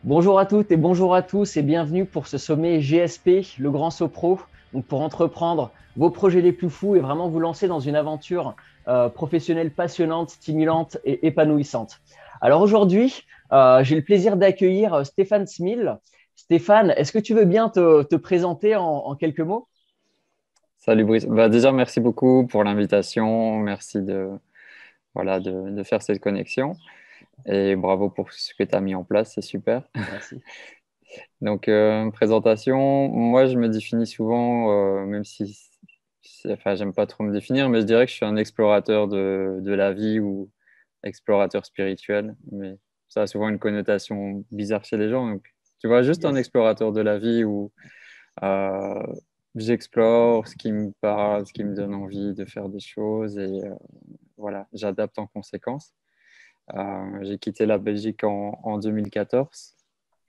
Bonjour à toutes et bonjour à tous et bienvenue pour ce sommet GSP, le Grand Sopro, donc pour entreprendre vos projets les plus fous et vraiment vous lancer dans une aventure professionnelle passionnante, stimulante et épanouissante. Alors aujourd'hui, j'ai le plaisir d'accueillir Stéphane Smil. Stéphane, est-ce que tu veux bien te présenter en quelques mots? Salut Brice. Déjà, merci beaucoup pour l'invitation. Merci de faire cette connexion. Et bravo pour ce que tu as mis en place, c'est super. Merci. Présentation, moi, je me définis souvent, même si, enfin, j'aime pas trop me définir, mais je dirais que je suis un explorateur de la vie ou explorateur spirituel. Mais ça a souvent une connotation bizarre chez les gens. Donc, tu vois, juste un Yes. explorateur de la vie où euh, j'explore ce qui me parle, ce qui me donne envie de faire des choses et voilà, j'adapte en conséquence. J'ai quitté la Belgique en 2014,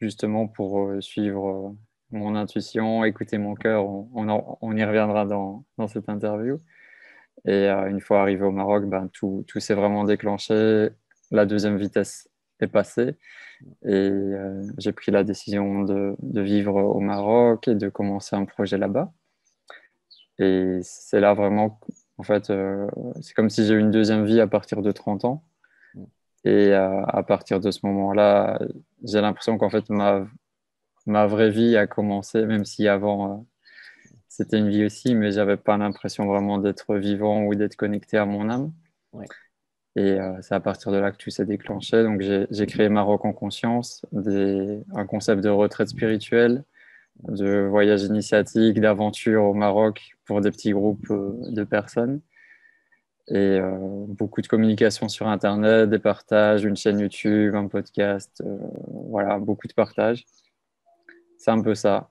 justement pour suivre mon intuition, écouter mon cœur. On y reviendra dans cette interview. Et une fois arrivé au Maroc, ben, tout s'est vraiment déclenché. La deuxième vitesse est passée et j'ai pris la décision de vivre au Maroc et de commencer un projet là-bas. Et c'est là vraiment, en fait, c'est comme si j'ai eu une deuxième vie à partir de 30 ans. Et à partir de ce moment-là, j'ai l'impression qu'en fait, ma vraie vie a commencé, même si avant, c'était une vie aussi, mais j'avais pas l'impression vraiment d'être vivant ou d'être connecté à mon âme. Ouais. Et c'est à partir de là que tout s'est déclenché. Donc, j'ai créé Maroc en conscience, un concept de retraite spirituelle, de voyage initiatique, d'aventure au Maroc pour des petits groupes de personnes. Et beaucoup de communication sur Internet, des partages, une chaîne YouTube, un podcast, voilà, beaucoup de partages. C'est un peu ça,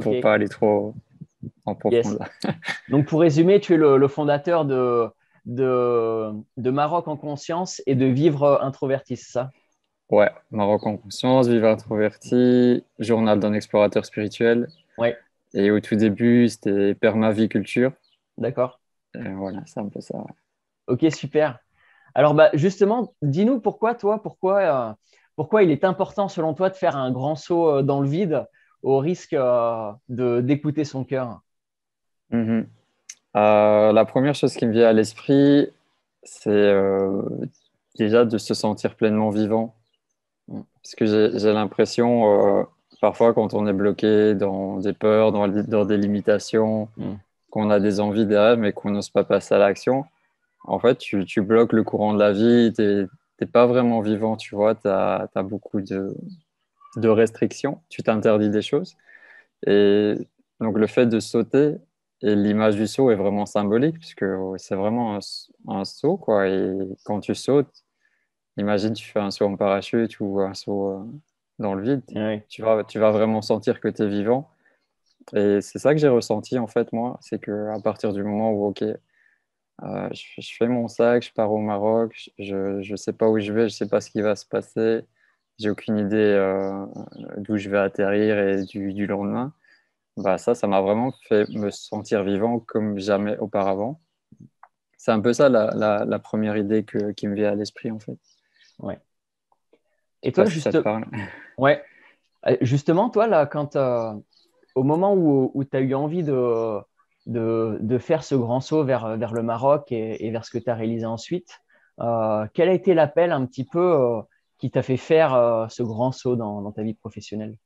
pour Ok. pas aller trop en Yes. profondeur. Donc, pour résumer, tu es le fondateur de Maroc en conscience et de Vivre Introverti, c'est ça? Ouais, Maroc en conscience, Vivre introverti, journal d'un explorateur spirituel. Ouais, Et au tout début, c'était permaviculture. d'accord. Et voilà, c'est un peu ça. Ok, super. Alors, bah, justement, dis-nous pourquoi il est important selon toi de faire un grand saut dans le vide au risque d'écouter son cœur. Mhm. La première chose qui me vient à l'esprit, c'est déjà de se sentir pleinement vivant. Mm, Parce que j'ai l'impression, parfois, quand on est bloqué dans des peurs, dans des limitations, mm. qu'on a des envies, des rêves, mais qu'on n'ose pas passer à l'action, en fait, tu bloques le courant de la vie, t'es pas vraiment vivant, tu vois, tu as beaucoup de restrictions, tu t'interdis des choses. Et donc, le fait de sauter, et l'image du saut est vraiment symbolique, puisque c'est vraiment un saut, quoi. Et quand tu sautes, imagine, tu fais un saut en parachute ou un saut dans le vide. Ouais. Tu vas vraiment sentir que tu es vivant. Et c'est ça que j'ai ressenti, en fait, moi. C'est qu'à partir du moment où, OK, je fais mon sac, je pars au Maroc, je sais pas où je vais, je sais pas ce qui va se passer, j'ai aucune idée d'où je vais atterrir et du lendemain. Bah, ça m'a vraiment fait me sentir vivant comme jamais auparavant. C'est un peu ça la première idée qui me vient à l'esprit, en fait. Ouais. Je Et sais pas toi, si ça te parle. ouais, justement, toi, là, au moment où tu as eu envie de faire ce grand saut vers le Maroc et vers ce que tu as réalisé ensuite, quel a été l'appel un petit peu qui t'a fait faire ce grand saut dans ta vie professionnelle?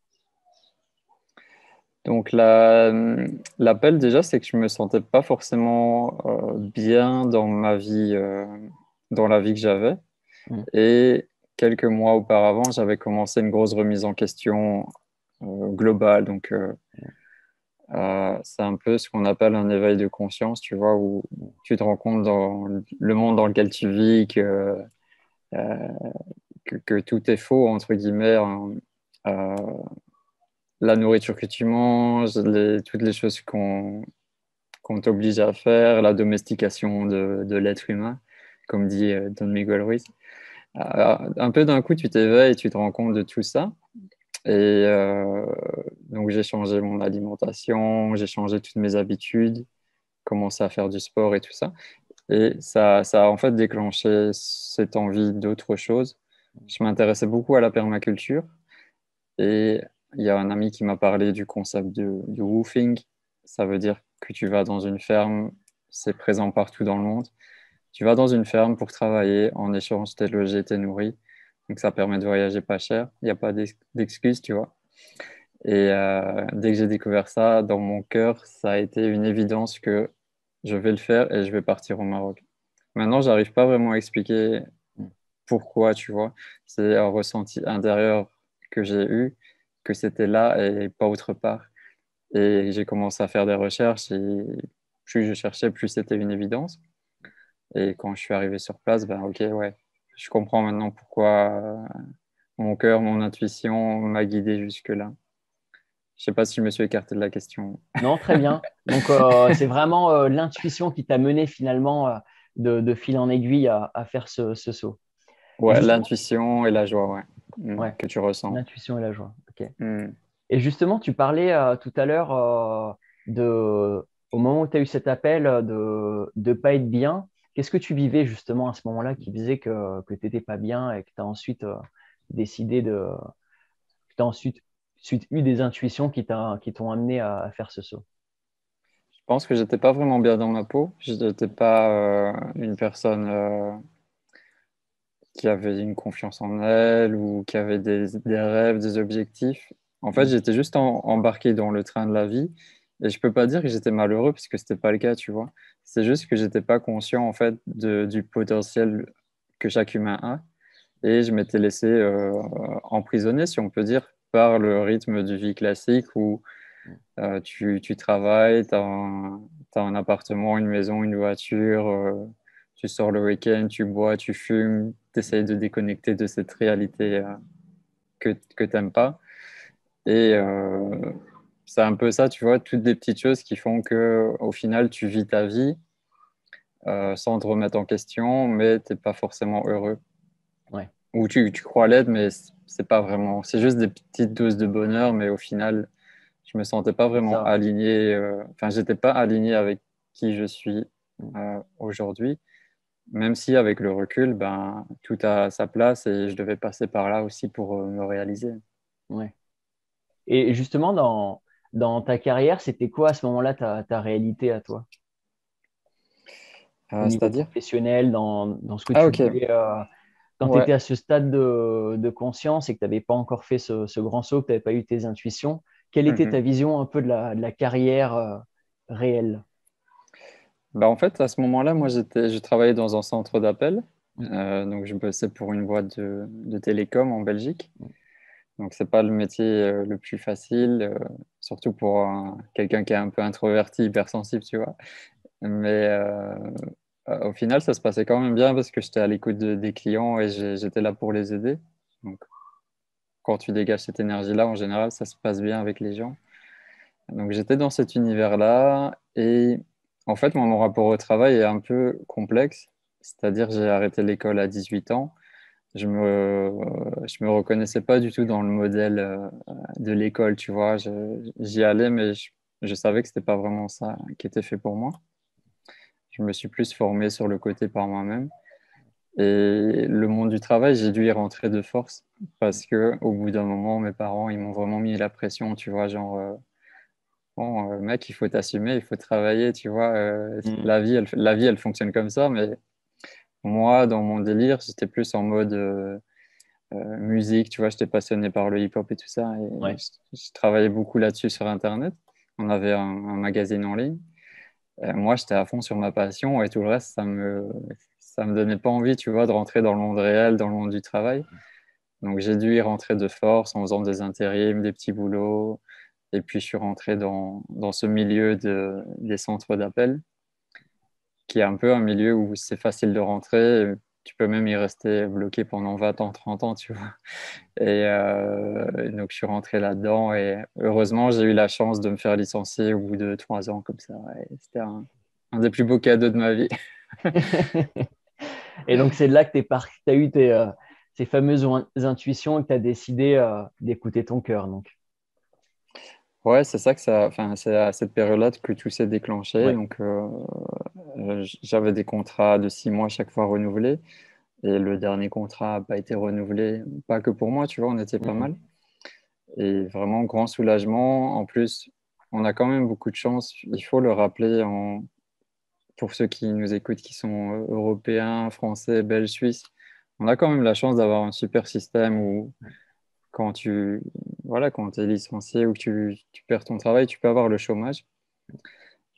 Donc l'appel déjà, c'est que je me sentais pas forcément bien dans ma vie, dans la vie que j'avais. Mm, Et quelques mois auparavant, j'avais commencé une grosse remise en question globale. Donc c'est un peu ce qu'on appelle un éveil de conscience, tu vois, où mm, tu te rends compte dans le monde dans lequel tu vis euh, que tout est faux, entre guillemets, hein. Euh, la nourriture que tu manges, toutes les choses qu'on t'oblige à faire, la domestication de l'être humain, comme dit Don Miguel Ruiz. Un peu d'un coup, tu t'éveilles et tu te rends compte de tout ça. Et donc, j'ai changé mon alimentation, j'ai changé toutes mes habitudes, commencé à faire du sport et tout ça. Et ça a en fait déclenché cette envie d'autre chose. Je m'intéressais beaucoup à la permaculture Et il y a un ami qui m'a parlé du concept du woofing. Ça veut dire que tu vas dans une ferme, c'est présent partout dans le monde. Tu vas dans une ferme pour travailler, en échange, t'es logé, t'es nourri. Donc ça permet de voyager pas cher. Il n'y a pas d'excuses, tu vois. Et dès que j'ai découvert ça, dans mon cœur, ça a été une évidence que je vais le faire et je vais partir au Maroc. Maintenant, j'arrive pas vraiment à expliquer pourquoi, tu vois. C'est un ressenti intérieur que j'ai eu, que c'était là et pas autre part. Et j'ai commencé à faire des recherches et plus je cherchais, plus c'était une évidence. Et quand je suis arrivé sur place, ben ok, ouais, je comprends maintenant pourquoi mon cœur, mon intuition m'a guidé jusque-là. Je sais pas si je me suis écarté de la question. Non, très bien. Donc, c'est vraiment l'intuition qui t'a mené finalement de fil en aiguille à faire ce saut. Et Ouais, justement, l'intuition et la joie, ouais, ouais, que tu ressens. l'intuition et la joie. Ok. Mm. Et justement, tu parlais tout à l'heure au moment où tu as eu cet appel de pas être bien. Qu'est-ce que tu vivais justement à ce moment-là qui faisait que tu n'étais pas bien et que tu as ensuite décidé que tu as ensuite eu des intuitions qui t'ont amené à faire ce saut? Je pense que j'étais pas vraiment bien dans ma peau. Je n'étais pas une personne qui avait une confiance en elle ou qui avait des rêves, des objectifs. En fait, Mm. j'étais juste embarqué dans le train de la vie et je peux pas dire que j'étais malheureux parce que c'était pas le cas, tu vois. C'est juste que j'étais pas conscient en fait du potentiel que chaque humain a et je m'étais laissé emprisonner, si on peut dire, par le rythme de vie classique où tu travailles, t'as un appartement, une maison, une voiture, tu sors le week-end, tu bois, tu fumes, tu essayes de déconnecter de cette réalité que t'aimes pas. Et c'est un peu ça, tu vois, toutes des petites choses qui font que au final, tu vis ta vie sans te remettre en question, mais t'es pas forcément heureux. Ouais, Ou tu crois l'être, mais c'est pas vraiment. C'est juste des petites doses de bonheur, mais au final, je me sentais pas c'est vraiment ça. aligné. Enfin, j'étais pas aligné avec qui je suis Mm. aujourd'hui. Même si avec le recul, ben, tout a sa place et je devais passer par là aussi pour me réaliser. Ouais. Et justement, dans ta carrière, c'était quoi à ce moment-là ta réalité à toi, au niveau C'est-à-dire? professionnel, dans ce que Ah, tu ok. voulais, quand tu étais Ouais. à ce stade de conscience et que tu n'avais pas encore fait ce grand saut, que tu n'avais pas eu tes intuitions, quelle était ta Mhm. vision un peu de la carrière réelle? Bah, en fait, à ce moment-là, moi, je travaillais dans un centre d'appel. Donc, je bossais pour une boîte de télécom en Belgique. Donc, c'est pas le métier le plus facile, surtout pour quelqu'un qui est un peu introverti, hypersensible, tu vois. Mais au final, ça se passait quand même bien parce que j'étais à l'écoute des clients et j'étais là pour les aider. Donc, quand tu dégages cette énergie-là, en général, ça se passe bien avec les gens. Donc, j'étais dans cet univers-là et en fait, moi, mon rapport au travail est un peu complexe. C'est-à-dire, j'ai arrêté l'école à 18 ans. Je me reconnaissais pas du tout dans le modèle de l'école, tu vois. J'y allais, mais je savais que c'était pas vraiment ça qui était fait pour moi. Je me suis plus formé sur le côté par moi-même. Et le monde du travail, j'ai dû y rentrer de force parce que au bout d'un moment, mes parents, ils m'ont vraiment mis la pression, tu vois, genre, bon, mec, il faut t'assumer, il faut travailler, tu vois. Mm. La vie, elle fonctionne comme ça, mais moi, dans mon délire, j'étais plus en mode musique, tu vois, j'étais passionné par le hip-hop et tout ça, et Ouais, je travaillais beaucoup là-dessus sur Internet. On avait un magazine en ligne. Moi, j'étais à fond sur ma passion et tout le reste, ça me donnait pas envie, tu vois, de rentrer dans le monde réel, dans le monde du travail. Donc, j'ai dû y rentrer de force en faisant des intérims, des petits boulots. Et puis, je suis rentré dans ce milieu des centres d'appel, qui est un peu un milieu où c'est facile de rentrer. Tu peux même y rester bloqué pendant 20 ans, 30 ans, tu vois. Et donc, je suis rentré là-dedans et heureusement, j'ai eu la chance de me faire licencier au bout de 3 ans comme ça. Et c'était un des plus beaux cadeaux de ma vie. Et donc, c'est de là que tu as eu ces fameuses intuitions et que tu as décidé d'écouter ton cœur. Donc, Ouais, c'est ça que ça. Enfin, c'est à cette période-là que tout s'est déclenché. ouais. Donc, j'avais des contrats de 6 mois chaque fois renouvelés. Et le dernier contrat n'a pas été renouvelé, pas que pour moi, tu vois, on était pas Mm. mal. et vraiment grand soulagement. En plus, on a quand même beaucoup de chance. Il faut le rappeler pour ceux qui nous écoutent, qui sont européens, français, belges, suisses. On a quand même la chance d'avoir un super système où quand quand tu es licencié ou que tu perds ton travail, tu peux avoir le chômage.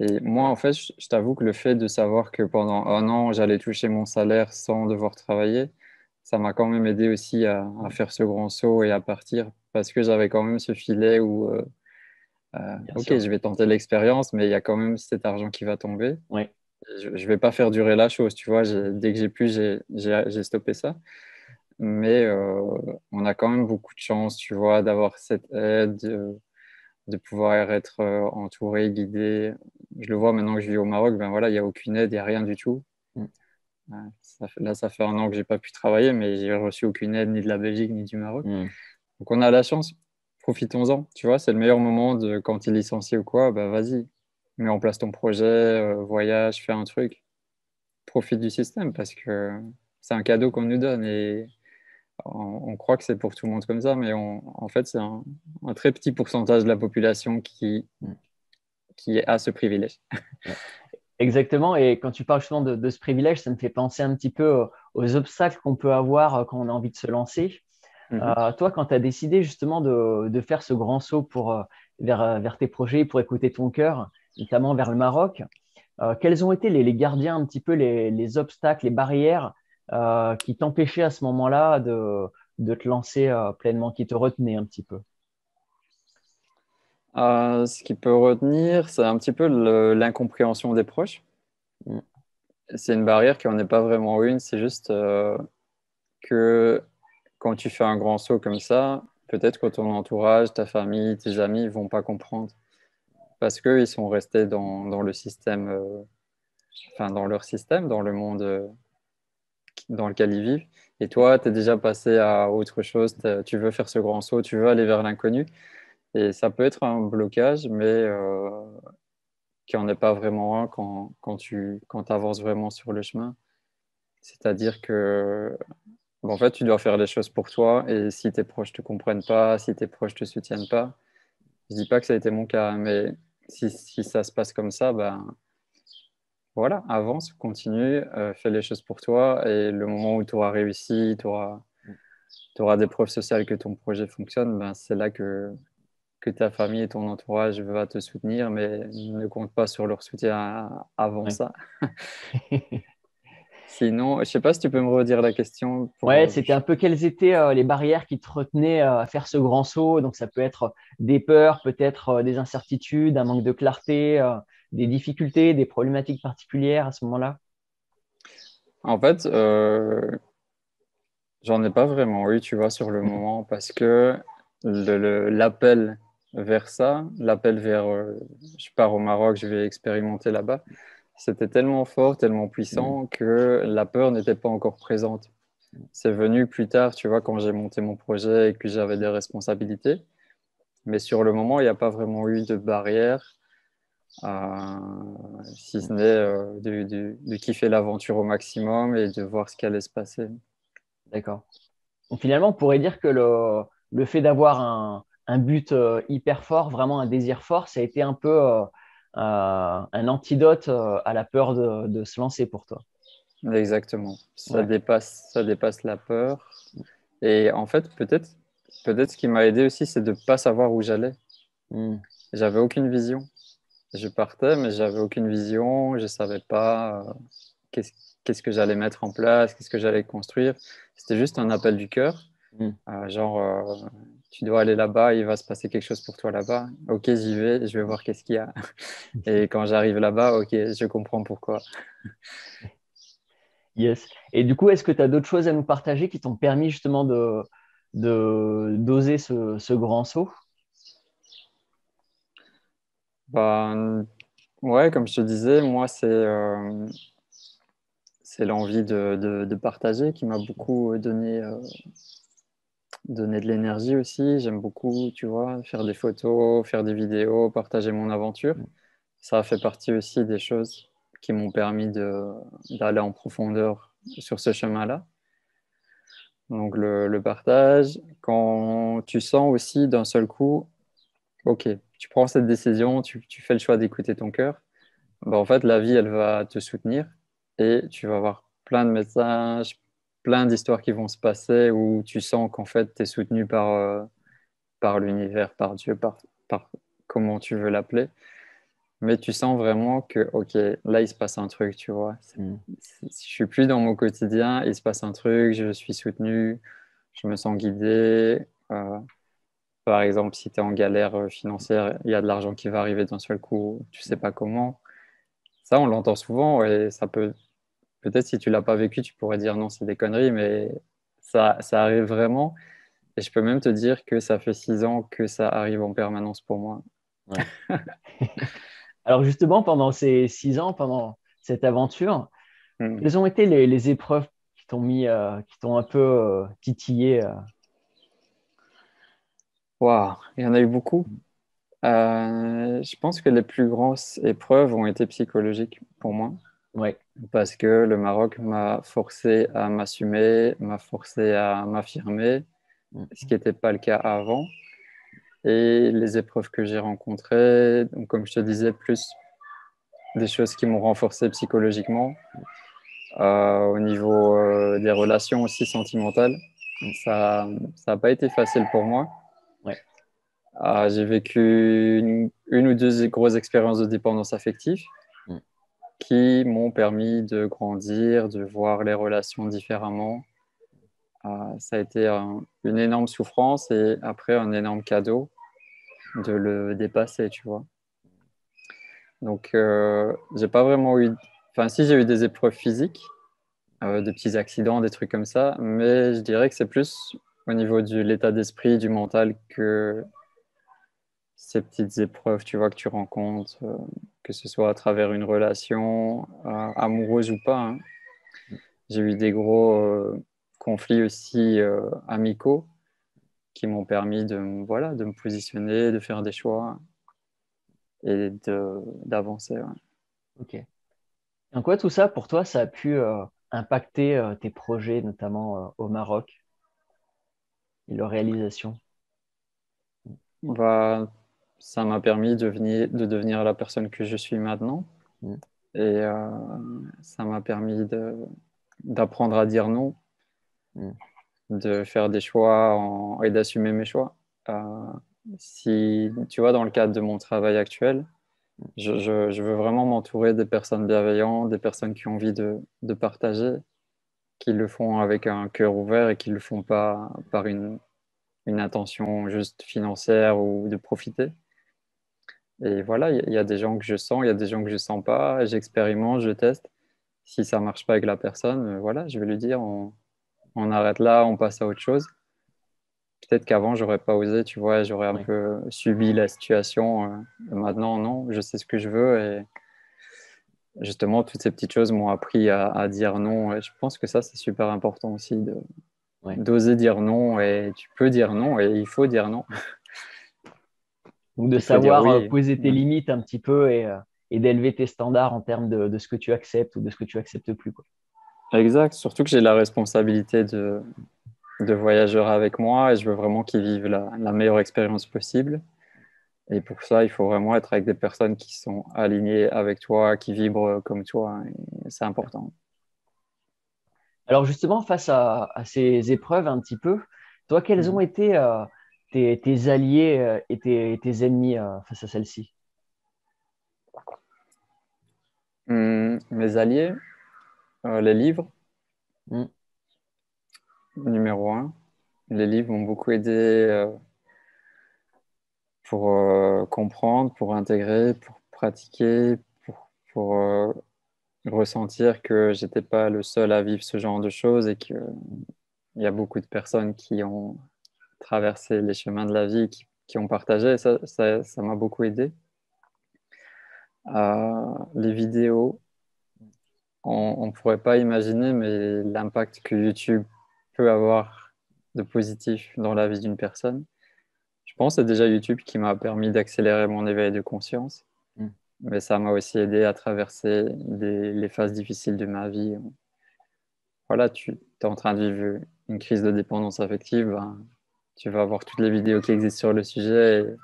Et moi, en fait, je t'avoue que le fait de savoir que pendant un an, j'allais toucher mon salaire sans devoir travailler, ça m'a quand même aidé aussi à faire ce grand saut et à partir parce que j'avais quand même ce filet où, Bien ok, sûr. je vais tenter l'expérience, mais il y a quand même cet argent qui va tomber. Oui. Je ne vais pas faire durer la chose, tu vois. Dès que j'ai pu, j'ai stoppé ça. Mais on a quand même beaucoup de chance, tu vois, d'avoir cette aide, de pouvoir être entouré, guidé. Je le vois maintenant que je vis au Maroc, ben voilà, il n'y a aucune aide, il n'y a rien du tout. Mm. Là, ça fait un an que j'ai pas pu travailler, mais j'ai reçu aucune aide ni de la Belgique ni du Maroc. Mm. Donc on a la chance, profitons-en. Tu vois, c'est le meilleur moment de quand tu es licencié ou quoi, bah vas-y, mets en place ton projet, voyage, fais un truc, profite du système parce que c'est un cadeau qu'on nous donne et on croit que c'est pour tout le monde comme ça, mais en fait, c'est un très petit pourcentage de la population Mm. qui a ce privilège. Ouais. Exactement. Et quand tu parles justement de ce privilège, ça me fait penser un petit peu aux obstacles qu'on peut avoir quand on a envie de se lancer. Mhm. Toi, quand tu as décidé justement de faire ce grand saut vers tes projets, pour écouter ton cœur, notamment vers le Maroc, quels ont été les gardiens, un petit peu les obstacles, les barrières qui t'empêchaient à ce moment-là de te lancer pleinement, qui te retenaient un petit peu? Ce qui peut retenir, c'est un petit peu l'incompréhension des proches. Mm. C'est une barrière qui n'en est pas vraiment une, c'est juste que quand tu fais un grand saut comme ça, peut-être que ton entourage, ta famille, tes amis vont pas comprendre parce qu'ils sont restés dans le système, enfin dans leur système, dans le monde dans lequel ils vivent. Et toi, tu es déjà passé à autre chose, tu veux faire ce grand saut, tu veux aller vers l'inconnu. Et ça peut être un blocage, mais qui n'en est pas vraiment un quand avances vraiment sur le chemin. C'est-à-dire que en fait, tu dois faire les choses pour toi et si tes proches ne te comprennent pas, si tes proches ne te soutiennent pas, je dis pas que ça a été mon cas, mais si ça se passe comme ça, ben voilà, avance, continue, fais les choses pour toi et le moment où tu auras réussi, tu auras des preuves sociales que ton projet fonctionne, ben c'est là que ta famille et ton entourage va te soutenir, mais ne compte pas sur leur soutien avant Ouais. ça. Sinon, je sais pas si tu peux me redire la question pour. Ouais, c'était un peu quelles étaient les barrières qui te retenaient à faire ce grand saut. Donc, ça peut être des peurs, peut-être des incertitudes, un manque de clarté, des difficultés, des problématiques particulières à ce moment-là. En fait, j'en ai pas vraiment eu, tu vois, sur le Mm. moment, parce que l'appel vers ça, l'appel vers je pars au Maroc, je vais expérimenter là-bas, c'était tellement fort, tellement Mm. puissant que la peur n'était pas encore présente. C'est venu plus tard, tu vois, quand j'ai monté mon projet et que j'avais des responsabilités. Mais sur le moment, il n'y a pas vraiment eu de barrière, si ce Mm. n'est de kiffer l'aventure au maximum et de voir ce qui allait se passer. D'accord. Donc, finalement, on pourrait dire que le fait d'avoir un but hyper fort, vraiment un désir fort, ça a été un peu un antidote à la peur de se lancer pour toi. Exactement. Ouais. Ça dépasse la peur. Et en fait, peut-être ce qui m'a aidé aussi, c'est de ne pas savoir où j'allais. Mm. J'avais aucune vision. Je partais, mais j'avais aucune vision. Je savais pas qu'est-ce, qu'est-ce que j'allais mettre en place, qu'est-ce que j'allais construire. C'était juste un appel du cœur. Mm. Genre, tu dois aller là-bas, il va se passer quelque chose pour toi là-bas. Ok, j'y vais, je vais voir qu'est-ce qu'il y a. Et quand j'arrive là-bas, ok, je comprends pourquoi. Yes. Et du coup, est-ce que tu as d'autres choses à nous partager qui t'ont permis justement d'oser ce grand saut? Ben, ouais, comme je te disais, moi, c'est l'envie de partager qui m'a beaucoup donné de l'énergie aussi. J'aime beaucoup, tu vois, faire des photos, faire des vidéos, partager mon aventure. Ça a fait partie aussi des choses qui m'ont permis d'aller en profondeur sur ce chemin-là. Donc le partage, quand tu sens aussi d'un seul coup, ok, tu prends cette décision, tu fais le choix d'écouter ton cœur, bah, en fait, la vie, elle va te soutenir et tu vas avoir plein de messages, plein d'histoires qui vont se passer où tu sens qu'en fait, tu es soutenu par l'univers, par Dieu, par comment tu veux l'appeler. Mais tu sens vraiment que, ok, là, il se passe un truc, tu vois. Mm. Je suis plus dans mon quotidien, il se passe un truc, je suis soutenu, je me sens guidé. Par exemple, si tu es en galère financière, il y a de l'argent qui va arriver d'un seul coup, tu sais pas comment. Ça, on l'entend souvent et ça peut, peut-être si tu l'as pas vécu, tu pourrais dire non, c'est des conneries, mais ça arrive vraiment. Et je peux même te dire que ça fait 6 ans que ça arrive en permanence pour moi. Ouais. Alors justement, pendant ces 6 ans, pendant cette aventure, Hmm. quelles ont été les épreuves qui t'ont qui t'ont un peu titillé Waouh, il y en a eu beaucoup. Je pense que les plus grosses épreuves ont été psychologiques pour moi, Ouais. parce que le Maroc m'a forcé à m'assumer, m'a forcé à m'affirmer, ce Mm. qui n'était pas le cas avant. Et les épreuves que j'ai rencontrées, donc comme je te disais, plus des choses qui m'ont renforcé psychologiquement, au niveau des relations aussi sentimentales. Mm. Ça n'a pas été facile pour moi. Ouais. J'ai vécu une ou deux grosses expériences de dépendance affective Mm. qui m'ont permis de grandir, de voir les relations différemment. Ça a été une énorme souffrance et après un énorme cadeau de le dépasser, tu vois. Donc, j'ai pas vraiment eu. Enfin, si j'ai eu des épreuves physiques, de petits accidents, des trucs comme ça, mais je dirais que c'est plus au niveau de l'état d'esprit, du mental, que ces petites épreuves, tu vois, que tu rencontres, que ce soit à travers une relation, amoureuse ou pas, hein. J'ai eu des gros conflits aussi amicaux qui m'ont permis voilà, de me positionner, de faire des choix et d'avancer. Ouais. Ok. En quoi tout ça, pour toi, ça a pu impacter tes projets, notamment au Maroc et leur réalisation? Bah, ça m'a permis de devenir la personne que je suis maintenant. Mm. Et ça m'a permis d'apprendre à dire non, Mm. de faire des choix et d'assumer mes choix. Euh, Si tu vois, dans le cadre de mon travail actuel, je veux vraiment m'entourer des personnes bienveillantes, des personnes qui ont envie de partager, qui le font avec un cœur ouvert et qui ne le font pas par une intention juste financière ou de profiter. Et voilà, il y a des gens que je sens, il y a des gens que je sens pas, j'expérimente, je teste. Si ça marche pas avec la personne, voilà, je vais lui dire, on arrête là, on passe à autre chose. Peut-être qu'avant, j'aurais pas osé, tu vois, j'aurais un Ouais. peu subi la situation. Maintenant, non, je sais ce que je veux et justement, toutes ces petites choses m'ont appris à dire non. Et je pense que ça, c'est super important aussi Ouais. d'oser dire non et tu peux dire non et il faut dire non. Donc de Il faut dire savoir oui. poser tes Ouais. limites un petit peu et d'élever tes standards en termes de ce que tu acceptes ou de ce que tu acceptes plus, quoi. Exact, surtout que j'ai la responsabilité de voyageurs avec moi et je veux vraiment qu'ils vivent la meilleure expérience possible. Et pour ça, il faut vraiment être avec des personnes qui sont alignées avec toi, qui vibrent comme toi. Et c'est important. Alors justement, face à ces épreuves un petit peu, toi, quels ont Mhm. été tes alliés et tes ennemis face à celle-ci? Mes alliés, les livres, Mm. numéro un. Les livres m'ont beaucoup aidé pour comprendre, pour intégrer, pour pratiquer, pour ressentir que j'étais pas le seul à vivre ce genre de choses et qu'il y a beaucoup de personnes qui ont traversé les chemins de la vie, qui ont partagé. Ça m'a beaucoup aidé. Les vidéos, on ne pourrait pas imaginer, mais l'impact que YouTube peut avoir de positif dans la vie d'une personne. Je pense que c'est déjà YouTube qui m'a permis d'accélérer mon éveil de conscience, Mm. mais ça m'a aussi aidé à traverser les phases difficiles de ma vie. Voilà, tu es en train de vivre une crise de dépendance affective, ben, tu vas avoir toutes les vidéos qui existent sur le sujet, et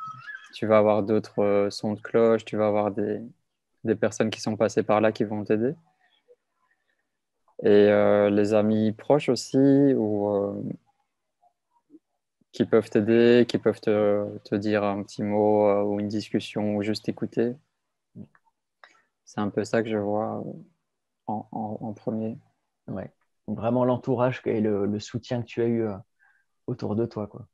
tu vas avoir d'autres sons de cloche, tu vas avoir des personnes qui sont passées par là qui vont t'aider. Et les amis proches aussi, ou qui peuvent t'aider, qui peuvent te dire un petit mot ou une discussion ou juste écouter. C'est un peu ça que je vois en premier. Ouais. Vraiment l'entourage et le soutien que tu as eu autour de toi, quoi.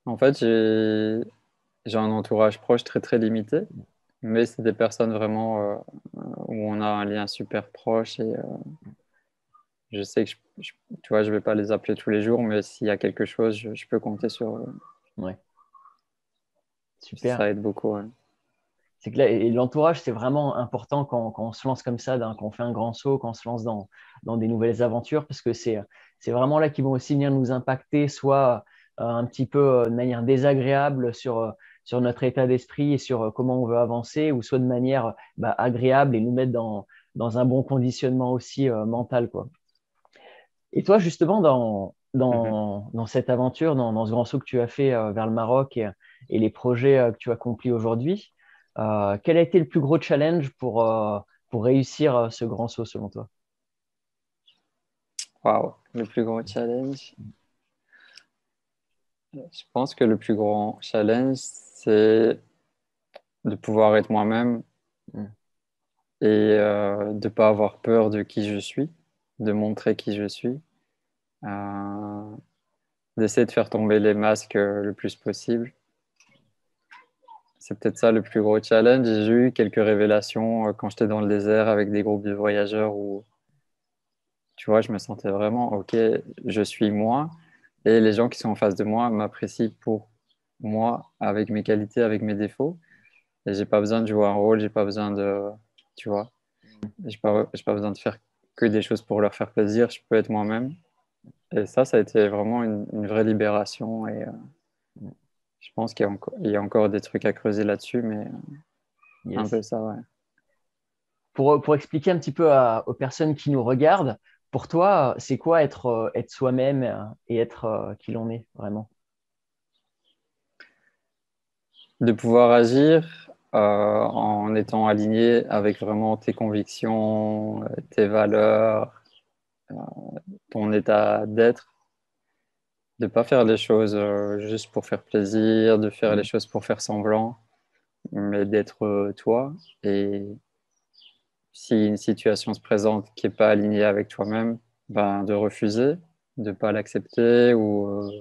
En fait, j'ai un entourage proche très très limité, mais c'est des personnes vraiment où on a un lien super proche et je sais que tu vois, je vais pas les appeler tous les jours, mais s'il y a quelque chose, je peux compter sur eux. Ouais, super. Ça aide beaucoup. Ouais. C'est que là, et l'entourage, c'est vraiment important quand on se lance comme ça, quand on fait un grand saut, quand on se lance dans des nouvelles aventures, parce que c'est vraiment là qu'ils vont aussi venir nous impacter, soit un petit peu de manière désagréable sur notre état d'esprit et sur comment on veut avancer, ou soit de manière agréable et nous mettre dans un bon conditionnement aussi mental, quoi. Et toi, justement, Mhm. dans cette aventure, dans ce grand saut que tu as fait vers le Maroc et les projets que tu accomplis aujourd'hui, quel a été le plus gros challenge pour réussir ce grand saut selon toi? Waouh, le plus grand challenge. Je pense que le plus grand challenge, c'est de pouvoir être moi-même Mm. et de ne pas avoir peur de qui je suis, de montrer qui je suis, euh, d'essayer de faire tomber les masques le plus possible. C'est peut-être ça le plus gros challenge. J'ai eu quelques révélations quand j'étais dans le désert avec des groupes de voyageurs où, tu vois, je me sentais vraiment, OK, je suis moi et les gens qui sont en face de moi m'apprécient pour moi, avec mes qualités, avec mes défauts. Et j'ai pas besoin de jouer un rôle, j'ai pas besoin de, tu vois, j'ai pas besoin de faire que des choses pour leur faire plaisir. Je peux être moi-même. Et ça a été vraiment une vraie libération. Et je pense il y a encore des trucs à creuser là-dessus, mais c'est un Yes. peu ça, ouais. Pour expliquer un petit peu aux personnes qui nous regardent, pour toi, c'est quoi être soi-même et être qui l'on est vraiment? De pouvoir agir en étant aligné avec vraiment tes convictions, tes valeurs, euh, ton état d'être, de pas faire les choses juste pour faire plaisir, de faire les Mm. choses pour faire semblant, mais d'être toi. Et si une situation se présente qui n'est pas alignée avec toi-même, ben, de refuser, de ne pas l'accepter ou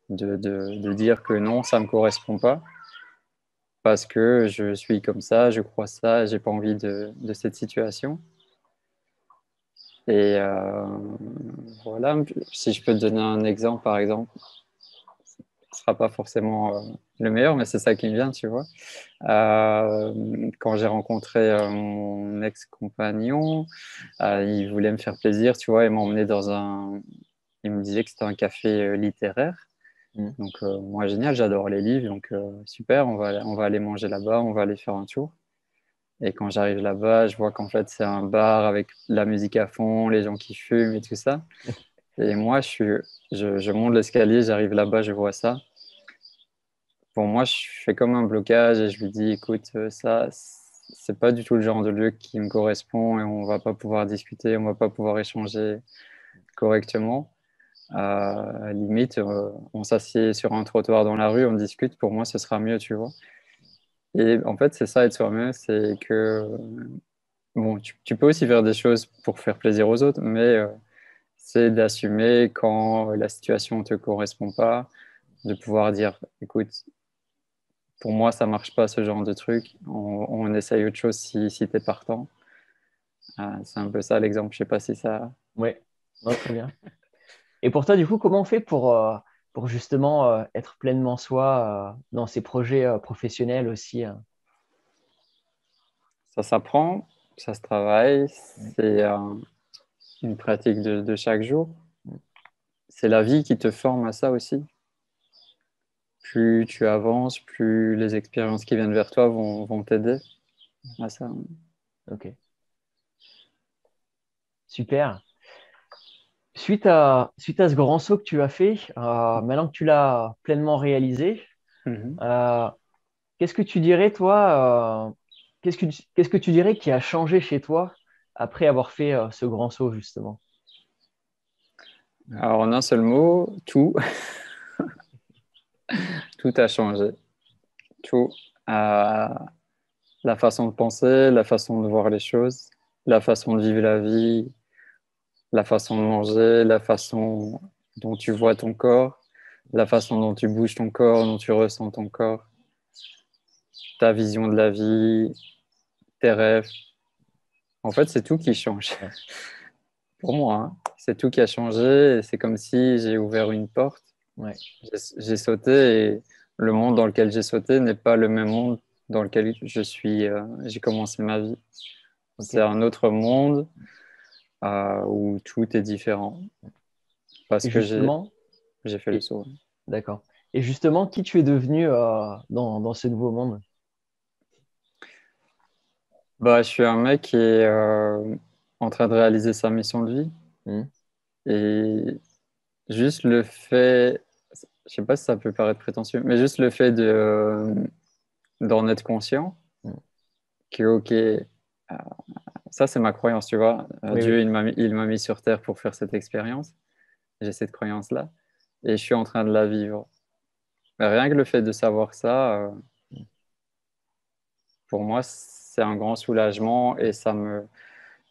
de dire que non, ça ne me correspond pas parce que je suis comme ça, je crois ça, j'ai pas envie de cette situation. Et voilà, si je peux te donner un exemple, par exemple, ce sera pas forcément le meilleur, mais c'est ça qui me vient, tu vois. Quand j'ai rencontré mon ex-compagnon, il voulait me faire plaisir, tu vois, il m'emmenait dans un... Il me disait que c'était un café littéraire. Mm. Donc, moi, génial, j'adore les livres, donc super, on va aller manger là-bas, on va aller faire un tour. Et quand j'arrive là-bas, je vois qu'en fait, c'est un bar avec la musique à fond, les gens qui fument et tout ça. Et moi, je monte l'escalier, j'arrive là-bas, je vois ça. Pour moi, je fais comme un blocage et je lui dis, écoute, ça, c'est pas du tout le genre de lieu qui me correspond et on va pas pouvoir discuter, on va pas pouvoir échanger correctement. Limite, on s'assied sur un trottoir dans la rue, on discute, pour moi, ce sera mieux, tu vois. Et en fait, c'est ça être soi-même, c'est que, bon, tu peux aussi faire des choses pour faire plaisir aux autres, mais c'est d'assumer quand la situation ne te correspond pas, de pouvoir dire, écoute, pour moi, ça marche pas ce genre de truc. On essaye autre chose si tu es partant. C'est un peu ça l'exemple. Je sais pas si ça. Ouais, non, très bien. Et pour toi, du coup, comment on fait pour justement être pleinement soi dans ses projets professionnels aussi? Ça s'apprend, ça se travaille. C'est une pratique de chaque jour. C'est la vie qui te forme à ça aussi. Plus tu avances, plus les expériences qui viennent vers toi vont t'aider à ça. Ok, super. suite à ce grand saut que tu as fait, maintenant que tu l'as pleinement réalisé, Mhm. euh, qu'est-ce que tu dirais, toi, qu'est-ce que tu dirais qui a changé chez toi après avoir fait ce grand saut, justement? Alors, en un seul mot, tout, tout a changé. Tout. Euh, la façon de penser, la façon de voir les choses, la façon de vivre la vie, la façon de manger, la façon dont tu vois ton corps, la façon dont tu bouges ton corps, dont tu ressens ton corps, ta vision de la vie, tes rêves. En fait, c'est tout qui change. Ouais, Pour moi, hein. C'est tout qui a changé. Et c'est comme si j'ai ouvert une porte, ouais, j'ai sauté et le monde dans lequel j'ai sauté n'est pas le même monde dans lequel j'ai commencé ma vie. ok. C'est un autre monde où tout est différent parce Et que justement, j'ai fait le et, saut. d'accord. Et justement, qui tu es devenu dans ce nouveau monde? Bah, je suis un mec qui est en train de réaliser sa mission de vie Hmm. et juste le fait, je sais pas si ça peut paraître prétentieux, mais juste le fait d'en être conscient, Hmm. que ok, ça c'est ma croyance, tu vois. Oui, oui. Dieu, il m'a mis sur terre pour faire cette expérience. J'ai cette croyance-là et je suis en train de la vivre. Mais rien que le fait de savoir ça, pour moi, c'est un grand soulagement et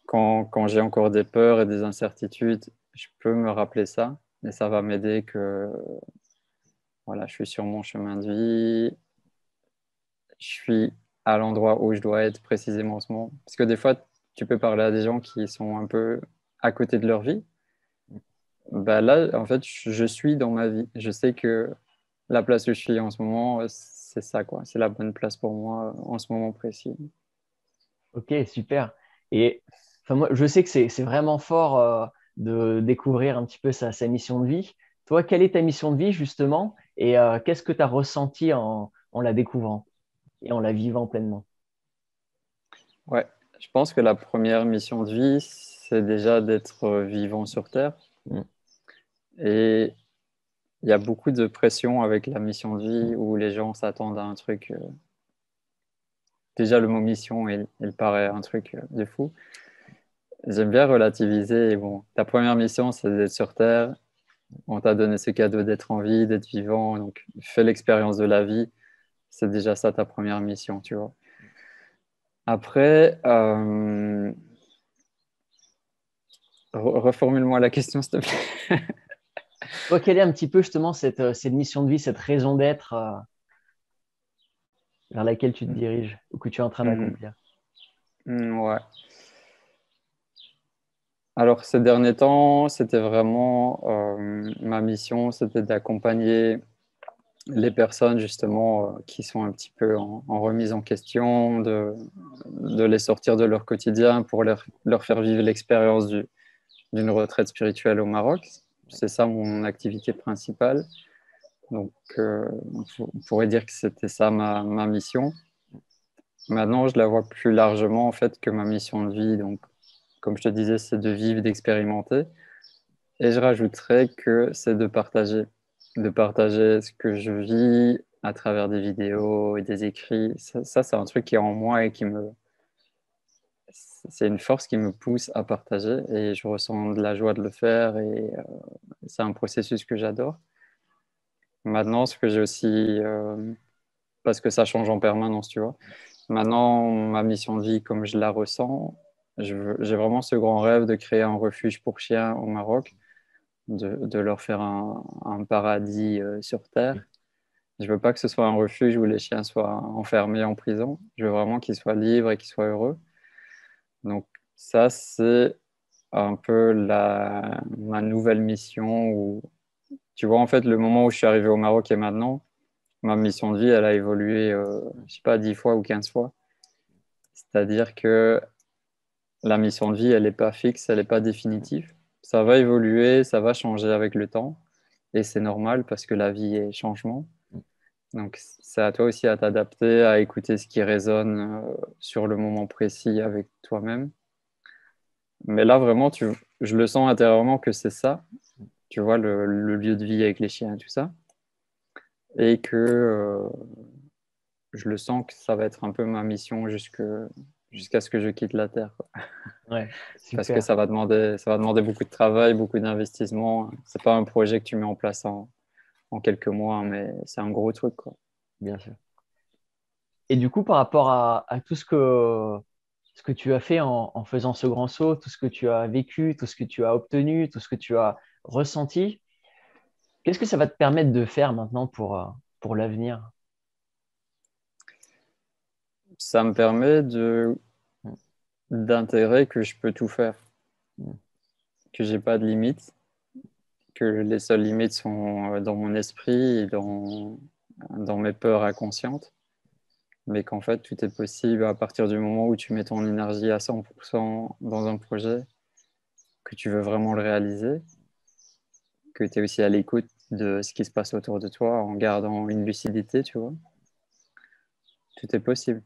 quand j'ai encore des peurs et des incertitudes, je peux me rappeler ça et ça va m'aider que voilà, je suis sur mon chemin de vie, je suis à l'endroit où je dois être précisément en ce moment. Parce que des fois, tu peux parler à des gens qui sont un peu à côté de leur vie. Bah là, en fait, je suis dans ma vie. Je sais que la place où je suis en ce moment, c'est ça, quoi. C'est la bonne place pour moi en ce moment précis. Ok, super. Et enfin, moi, je sais que c'est vraiment fort de découvrir un petit peu sa mission de vie. Toi, quelle est ta mission de vie, justement, et qu'est-ce que tu as ressenti en la découvrant et en la vivant pleinement? Ouais, je pense que la première mission de vie, c'est déjà d'être vivant sur Terre. Mm. Et il y a beaucoup de pression avec la mission de vie où les gens s'attendent à un truc. Déjà, le mot mission, il paraît un truc de fou. J'aime bien relativiser. Et bon, ta première mission, c'est d'être sur Terre. On t'a donné ce cadeau d'être en vie, d'être vivant. Donc, fais l'expérience de la vie. C'est déjà ça ta première mission, tu vois. Après, reformule-moi la question, s'il te plaît. Toi, quelle est un petit peu, justement, cette mission de vie, cette raison d'être vers laquelle tu te diriges ou que tu es en train Mhm. d'accomplir? Ouais. Alors, ces derniers temps, c'était vraiment ma mission, c'était d'accompagner les personnes justement qui sont un petit peu en remise en question, de les sortir de leur quotidien pour leur faire vivre l'expérience d'une retraite spirituelle au Maroc. C'est ça mon activité principale. Donc, on pourrait dire que c'était ça ma mission. Maintenant, je la vois plus largement en fait que ma mission de vie. Donc, comme je te disais, c'est de vivre, d'expérimenter. Et je rajouterais que c'est de partager ce que je vis à travers des vidéos et des écrits. Ça, c'est un truc qui est en moi et c'est une force qui me pousse à partager et je ressens de la joie de le faire et c'est un processus que j'adore. Maintenant, ce que j'ai aussi, parce que ça change en permanence, tu vois. Maintenant, ma mission de vie, comme je la ressens, j'ai vraiment ce grand rêve de créer un refuge pour chiens au Maroc de leur faire un paradis sur Terre. Je veux pas que ce soit un refuge où les chiens soient enfermés en prison. Je veux vraiment qu'ils soient libres et qu'ils soient heureux. Donc ça, c'est un peu ma nouvelle mission où, tu vois, en fait, le moment où je suis arrivé au Maroc et maintenant, ma mission de vie, elle a évolué, je sais pas, 10 fois ou 15 fois. C'est-à-dire que la mission de vie, elle n'est pas fixe, elle n'est pas définitive. Ça va évoluer, ça va changer avec le temps. Et c'est normal parce que la vie est changement. Donc, c'est à toi aussi à t'adapter, à écouter ce qui résonne sur le moment précis avec toi-même. Mais là, vraiment, je le sens intérieurement que c'est ça, tu vois, le lieu de vie avec les chiens et tout ça, et que je le sens que ça va être un peu ma mission jusqu'à ce que je quitte la Terre, quoi. Ouais, Parce que super, ça va demander beaucoup de travail, beaucoup d'investissement. C'est pas un projet que tu mets en place en quelques mois, mais c'est un gros truc, quoi. bien sûr. Et du coup, par rapport à tout ce que tu as fait en faisant ce grand saut, tout ce que tu as vécu, tout ce que tu as obtenu, tout ce que tu as ressenti, qu'est-ce que ça va te permettre de faire maintenant pour l'avenir? Ça me permet Mm, d'intégrer que je peux tout faire, mm, que j'ai pas de limites, que les seules limites sont dans mon esprit et dans mes peurs inconscientes, mais qu'en fait, tout est possible à partir du moment où tu mets ton énergie à 100% dans un projet, que tu veux vraiment le réaliser, que tu es aussi à l'écoute de ce qui se passe autour de toi en gardant une lucidité, tu vois. Tout est possible.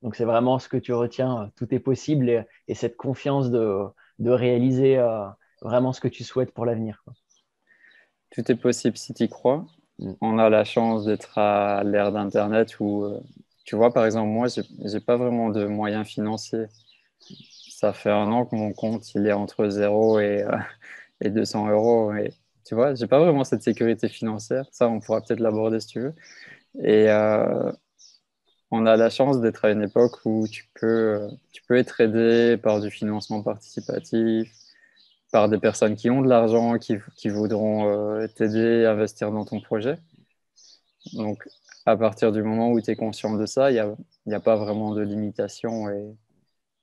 Donc, c'est vraiment ce que tu retiens, tout est possible et cette confiance de réaliser vraiment ce que tu souhaites pour l'avenir, quoi. Tout est possible si tu y crois. Mm. On a la chance d'être à l'ère d'Internet où, tu vois, par exemple, moi, j'ai pas vraiment de moyens financiers. Ça fait un an que mon compte, il est entre 0 et 200 euros. Et tu vois, j'ai pas vraiment cette sécurité financière. Ça, on pourra peut-être l'aborder si tu veux. Et on a la chance d'être à une époque où tu peux être aidé par du financement participatif, par des personnes qui ont de l'argent, qui voudront t'aider à investir dans ton projet. Donc, à partir du moment où tu es conscient de ça, il y a pas vraiment de limitation et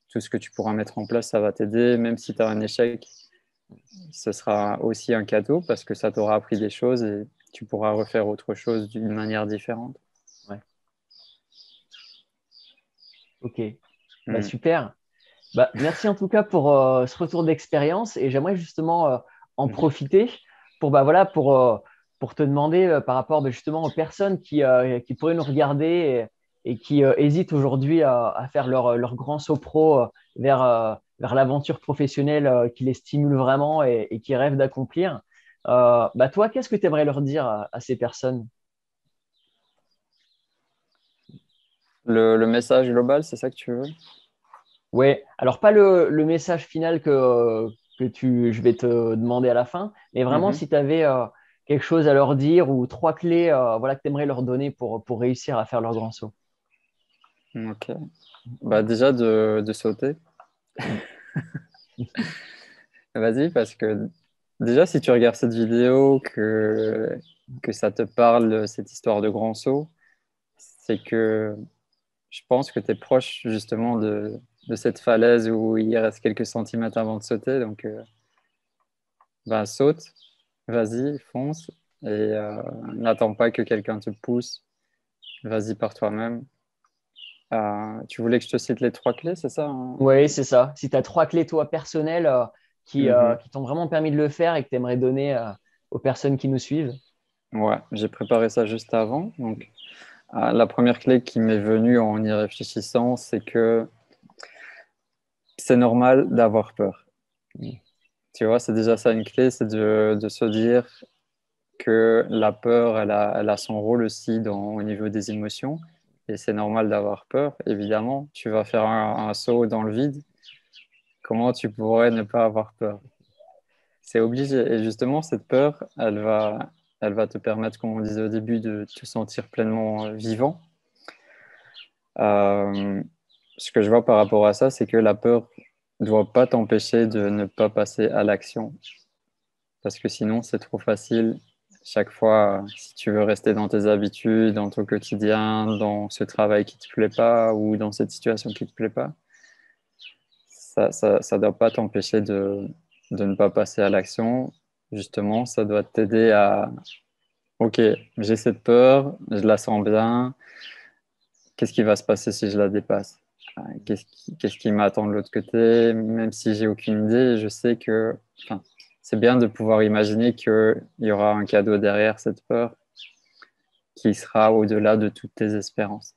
tout ce que tu pourras mettre en place, ça va t'aider. Même si tu as un échec, ce sera aussi un cadeau parce que ça t'aura appris des choses et tu pourras refaire autre chose d'une manière différente. Ouais, ok. Bah, Mm. super. Bah, merci en tout cas pour ce retour d'expérience et j'aimerais justement en Mhm. profiter pour, bah, voilà, pour te demander par rapport bah, justement aux personnes qui pourraient nous regarder et qui hésitent aujourd'hui à faire leur grand saut pro vers l'aventure professionnelle qui les stimule vraiment et qui rêvent d'accomplir. Bah, toi, qu'est-ce que tu aimerais leur dire à ces personnes? Le message global, c'est ça que tu veux? Ouais, alors pas le message final je vais te demander à la fin, mais vraiment Mhm. si tu avais quelque chose à leur dire ou trois clés voilà, que tu aimerais leur donner pour réussir à faire leur grand saut. Ok. Bah déjà de sauter. Mm. Vas-y, parce que déjà, si tu regardes cette vidéo, que ça te parle, cette histoire de grand saut, c'est que je pense que tu es proche justement de cette falaise où il reste quelques centimètres avant de sauter. Donc, bah, saute, vas-y, fonce et n'attends pas que quelqu'un te pousse. Vas-y par toi-même. Tu voulais que je te cite les trois clés, c'est ça, hein? Oui, c'est ça. Si tu as trois clés, toi, personnelles, Mhm. qui t'ont vraiment permis de le faire et que tu aimerais donner aux personnes qui nous suivent. Ouais, j'ai préparé ça juste avant. Donc, la première clé qui m'est venue en y réfléchissant, c'est que c'est normal d'avoir peur. Mm. Tu vois, c'est déjà ça une clé, c'est de se dire que la peur, elle a son rôle aussi au niveau des émotions. Et c'est normal d'avoir peur, évidemment. Tu vas faire un saut dans le vide. Comment tu pourrais ne pas avoir peur? C'est obligé. Et justement, cette peur, elle va te permettre, comme on disait au début, de te sentir pleinement vivant. Euh, Ce que je vois par rapport à ça, c'est que la peur ne doit pas t'empêcher de ne pas passer à l'action. Parce que sinon, c'est trop facile. Chaque fois, si tu veux rester dans tes habitudes, dans ton quotidien, dans ce travail qui ne te plaît pas ou dans cette situation qui ne te plaît pas, ça doit pas t'empêcher de ne pas passer à l'action. Justement, ça doit t'aider à, OK, j'ai cette peur, je la sens bien, qu'est-ce qui va se passer si je la dépasse? Qu'est-ce qui m'attend de l'autre côté? Même si j'ai aucune idée, je sais que, enfin, c'est bien de pouvoir imaginer qu'il y aura un cadeau derrière cette peur qui sera au-delà de toutes tes espérances.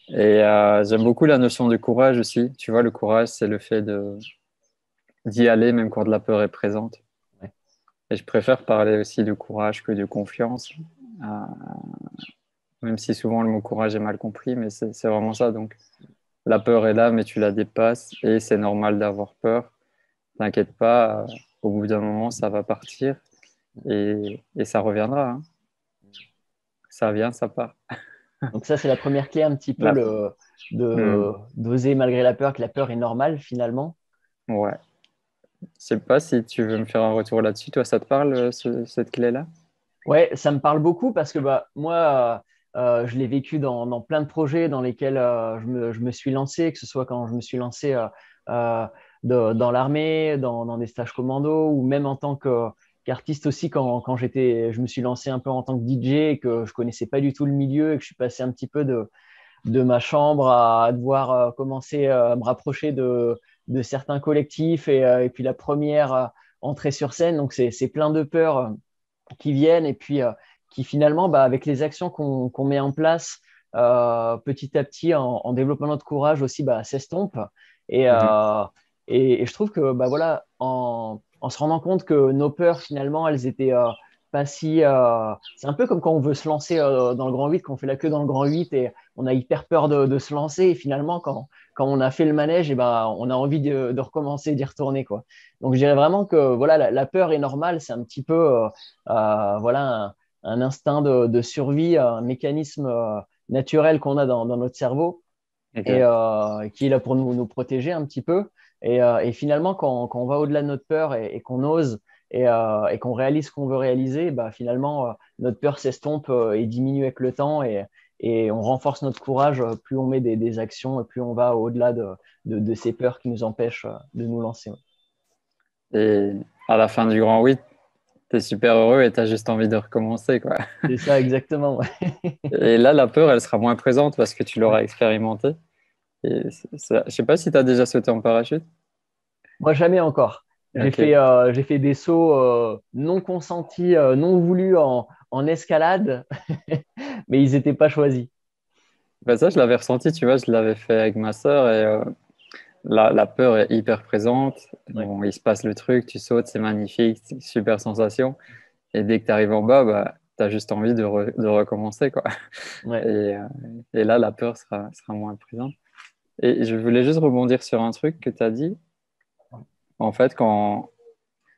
Et j'aime beaucoup la notion de courage aussi. Tu vois, le courage, c'est le fait d'y aller même quand de la peur est présente. Ouais. Et je préfère parler aussi de courage que de confiance, euh, même si souvent le mot courage est mal compris, mais c'est vraiment ça. Donc, la peur est là, mais tu la dépasses et c'est normal d'avoir peur. T'inquiète pas, au bout d'un moment, ça va partir et ça reviendra, hein. Ça vient, ça part. Donc ça, c'est la première clé un petit peu, Là, d'oser malgré la peur, que la peur est normale finalement. ouais. Je sais pas si tu veux me faire un retour là-dessus. Toi, ça te parle, cette clé-là? Ouais, ça me parle beaucoup parce que bah, moi, je l'ai vécu dans plein de projets dans lesquels je me suis lancé, que ce soit quand je me suis lancé euh, dans l'armée, dans des stages commando, ou même en tant qu'artiste aussi, quand je me suis lancé un peu en tant que DJ et que je connaissais pas du tout le milieu et que je suis passé un petit peu de ma chambre à devoir commencer à me rapprocher de certains collectifs et puis la première entrée sur scène. Donc, c'est plein de peurs qui viennent et puis qui finalement, bah, avec les actions qu'on met en place petit à petit en développant notre courage aussi, bah, s'estompent. Et, Mhm. euh, et je trouve que bah, voilà, en se rendant compte que nos peurs, finalement, elles étaient pas si. C'est un peu comme quand on veut se lancer dans le grand 8, qu'on fait la queue dans le grand 8 et on a hyper peur de se lancer. Et finalement, quand on a fait le manège, et ben, on a envie de recommencer, d'y retourner, quoi. Donc, je dirais vraiment que voilà, la peur est normale. C'est un petit peu voilà, un instinct de survie, un mécanisme naturel qu'on a dans notre cerveau et Exact. qui est là pour nous protéger un petit peu. Et finalement, quand on va au-delà de notre peur et qu'on ose et qu'on réalise ce qu'on veut réaliser, bah, finalement, notre peur s'estompe et diminue avec le temps et on renforce notre courage. Plus on met des actions, plus on va au-delà de ces peurs qui nous empêchent de nous lancer. Ouais. Et à la fin du grand 8, tu es super heureux et tu as juste envie de recommencer, quoi. C'est ça exactement. Ouais. Et là, la peur, elle sera moins présente parce que tu Ouais. l'auras expérimenté. Et je sais pas si tu as déjà sauté en parachute. Moi, jamais encore. Ok. J'ai fait des sauts non consentis, non voulus en escalade, mais ils n'étaient pas choisis. Bah, ça, je l'avais ressenti, tu vois, je l'avais fait avec ma sœur et la peur est hyper présente. Ouais, Bon, il se passe le truc, tu sautes, c'est magnifique, c'est une super sensation. Et dès que tu arrives en bas, bah, tu as juste envie de recommencer, quoi. ouais, Et, euh, et là, la peur sera moins présente. Et je voulais juste rebondir sur un truc que tu as dit. En fait, quand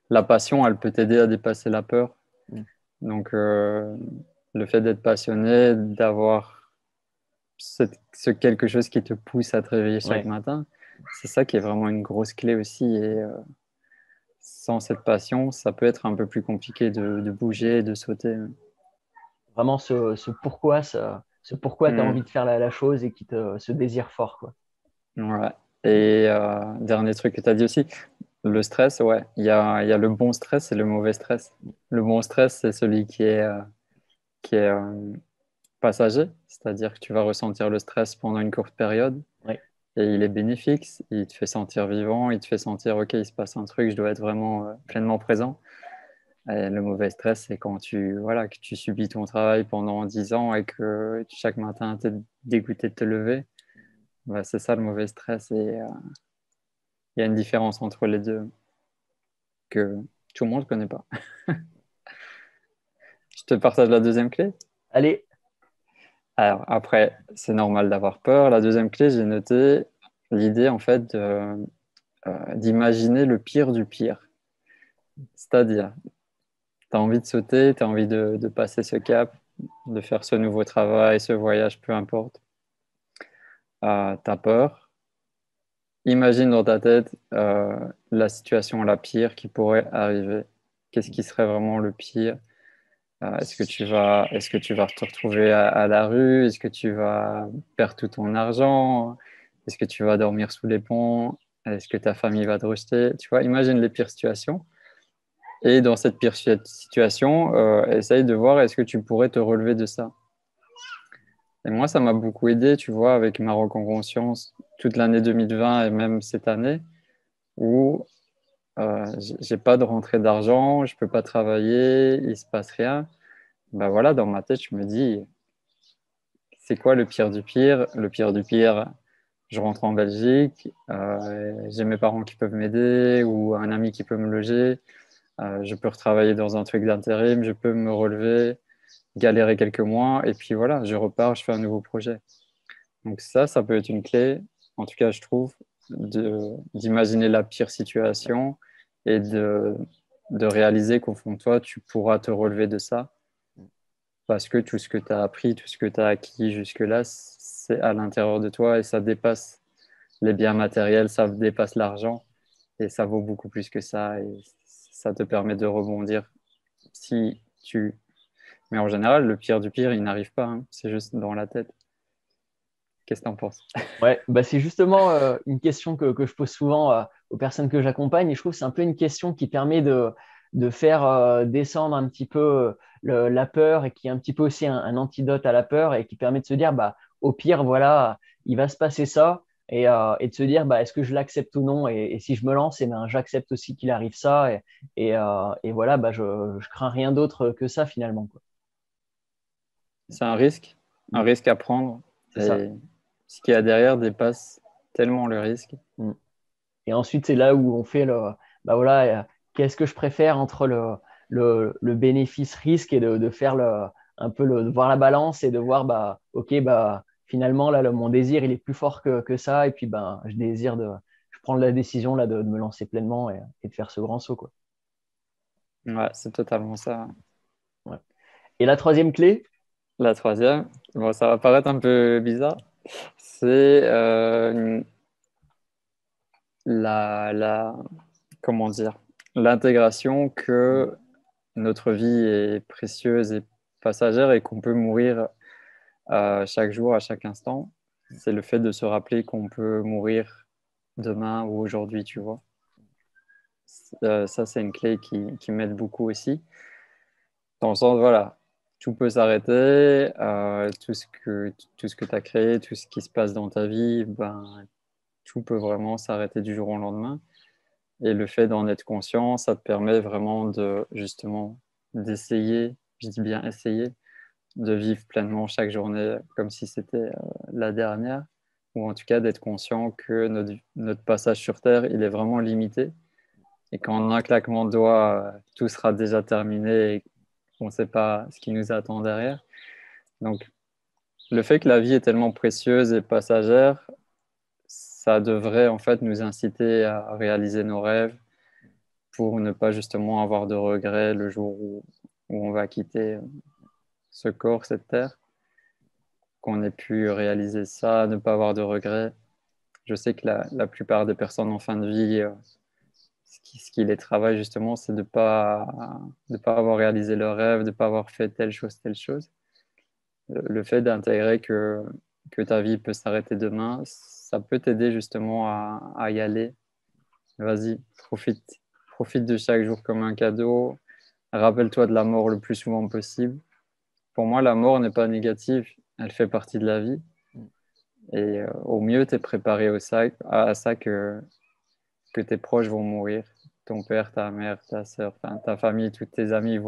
la passion, elle peut t'aider à dépasser la peur. mm, Donc, le fait d'être passionné, d'avoir ce quelque chose qui te pousse à te réveiller chaque ouais. matin, c'est ça qui est vraiment une grosse clé aussi. Et sans cette passion, ça peut être un peu plus compliqué de bouger, de sauter. Vraiment ce pourquoi tu as Hmm, envie de faire la chose et ce désir fort, quoi. ouais. Et dernier truc que tu as dit aussi, le stress, ouais. Il y a le bon stress et le mauvais stress. Le bon stress, c'est celui qui est passager, c'est-à-dire que tu vas ressentir le stress pendant une courte période. Ouais, Et il est bénéfique, il te fait sentir vivant, il te fait sentir, OK, il se passe un truc, je dois être vraiment pleinement présent. Et le mauvais stress, c'est quand voilà, que tu subis ton travail pendant 10 ans et que chaque matin, tu es dégoûté de te lever. Bah, c'est ça le mauvais stress. Et il y a une différence entre les deux que tout le monde ne connaît pas. Je te partage la deuxième clé. allez, Alors, après, c'est normal d'avoir peur. La deuxième clé, j'ai noté l'idée, en fait, d'imaginer le pire du pire. C'est-à-dire, tu as envie de sauter, tu as envie de passer ce cap, de faire ce nouveau travail, ce voyage, peu importe. Tu as peur. Imagine dans ta tête la situation la pire qui pourrait arriver. Qu'est-ce qui serait vraiment le pire? Est-ce que tu vas te retrouver à la rue? Est-ce que tu vas perdre tout ton argent? Est-ce que tu vas dormir sous les ponts? Est-ce que ta famille va te rejeter? Tu vois, imagine les pires situations. Et dans cette pire situation, essaye de voir est-ce que tu pourrais te relever de ça. Et moi, ça m'a beaucoup aidé, tu vois, avec ma reconvention toute l'année 2020 et même cette année, où j'ai pas de rentrée d'argent, je peux pas travailler, il se passe rien. Ben voilà, dans ma tête, je me dis, c'est quoi le pire du pire? Le pire du pire, je rentre en Belgique, j'ai mes parents qui peuvent m'aider ou un ami qui peut me loger, je peux retravailler dans un truc d'intérim, je peux me relever, galérer quelques mois et puis voilà, je repars, je fais un nouveau projet. Donc ça peut être une clé, en tout cas je trouve, d'imaginer la pire situation et de réaliser qu'au fond de toi, tu pourras te relever de ça parce que tout ce que tu as appris, tout ce que tu as acquis jusque-là, c'est à l'intérieur de toi et ça dépasse les biens matériels, ça dépasse l'argent et ça vaut beaucoup plus que ça et ça te permet de rebondir si tu... Mais en général, le pire du pire, il n'arrive pas, hein. C'est juste dans la tête. Qu'est-ce que tu en penses? Ouais, bah c'est justement une question que je pose souvent aux personnes que j'accompagne et je trouve que c'est un peu une question qui permet de faire descendre un petit peu la peur et qui est un petit peu aussi un antidote à la peur et qui permet de se dire, bah, au pire, voilà, il va se passer ça et de se dire, bah, est-ce que je l'accepte ou non et si je me lance, eh ben, j'accepte aussi qu'il arrive ça et voilà, bah, je crains rien d'autre que ça finalement, quoi. C'est un Mm. risque à prendre C'est ça. et ce qu'il y a derrière dépasse tellement le risque. Mm. Et ensuite, c'est là où on fait bah voilà, qu'est-ce que je préfère entre le bénéfice-risque et de faire un peu de voir la balance et de voir, bah, ok, bah, finalement, là, mon désir, il est plus fort que ça. Et puis, bah, je prends la décision là, de me lancer pleinement et de faire ce grand saut, quoi. Ouais, c'est totalement ça. Ouais. Et la troisième clé, La troisième, bon, ça va paraître un peu bizarre, c'est la, comment dire, l'intégration que notre vie est précieuse et passagère et qu'on peut mourir chaque jour, à chaque instant. C'est le fait de se rappeler qu'on peut mourir demain ou aujourd'hui, tu vois. Ça, c'est une clé qui m'aide beaucoup aussi. Dans le sens, voilà, tout peut s'arrêter, tout ce que tu as créé, tout ce qui se passe dans ta vie, ben, tout peut vraiment s'arrêter du jour au lendemain. Et le fait d'en être conscient, ça te permet vraiment de, justement, d'essayer, je dis bien essayer, de vivre pleinement chaque journée comme si c'était la dernière, ou en tout cas d'être conscient que notre passage sur Terre, il est vraiment limité et qu'en un claquement de doigts, tout sera déjà terminé et qu'on ne sait pas ce qui nous attend derrière. Donc, le fait que la vie est tellement précieuse et passagère, ça devrait en fait nous inciter à réaliser nos rêves pour ne pas justement avoir de regrets le jour où on va quitter ce corps, cette terre, qu'on ait pu réaliser ça, ne pas avoir de regrets. Je sais que la plupart des personnes en fin de vie, ce qui les travaille justement, c'est de pas avoir réalisé leur rêve, de ne pas avoir fait telle chose, telle chose. Le fait d'intégrer que ta vie peut s'arrêter demain, ça peut t'aider justement à y aller. Vas-y, profite de chaque jour comme un cadeau. Rappelle-toi de la mort le plus souvent possible. Pour moi, la mort n'est pas négative, elle fait partie de la vie. Et au mieux, tu es préparé à ça que tes proches vont mourir. Ton père, ta mère, ta soeur, ta famille, tous tes amis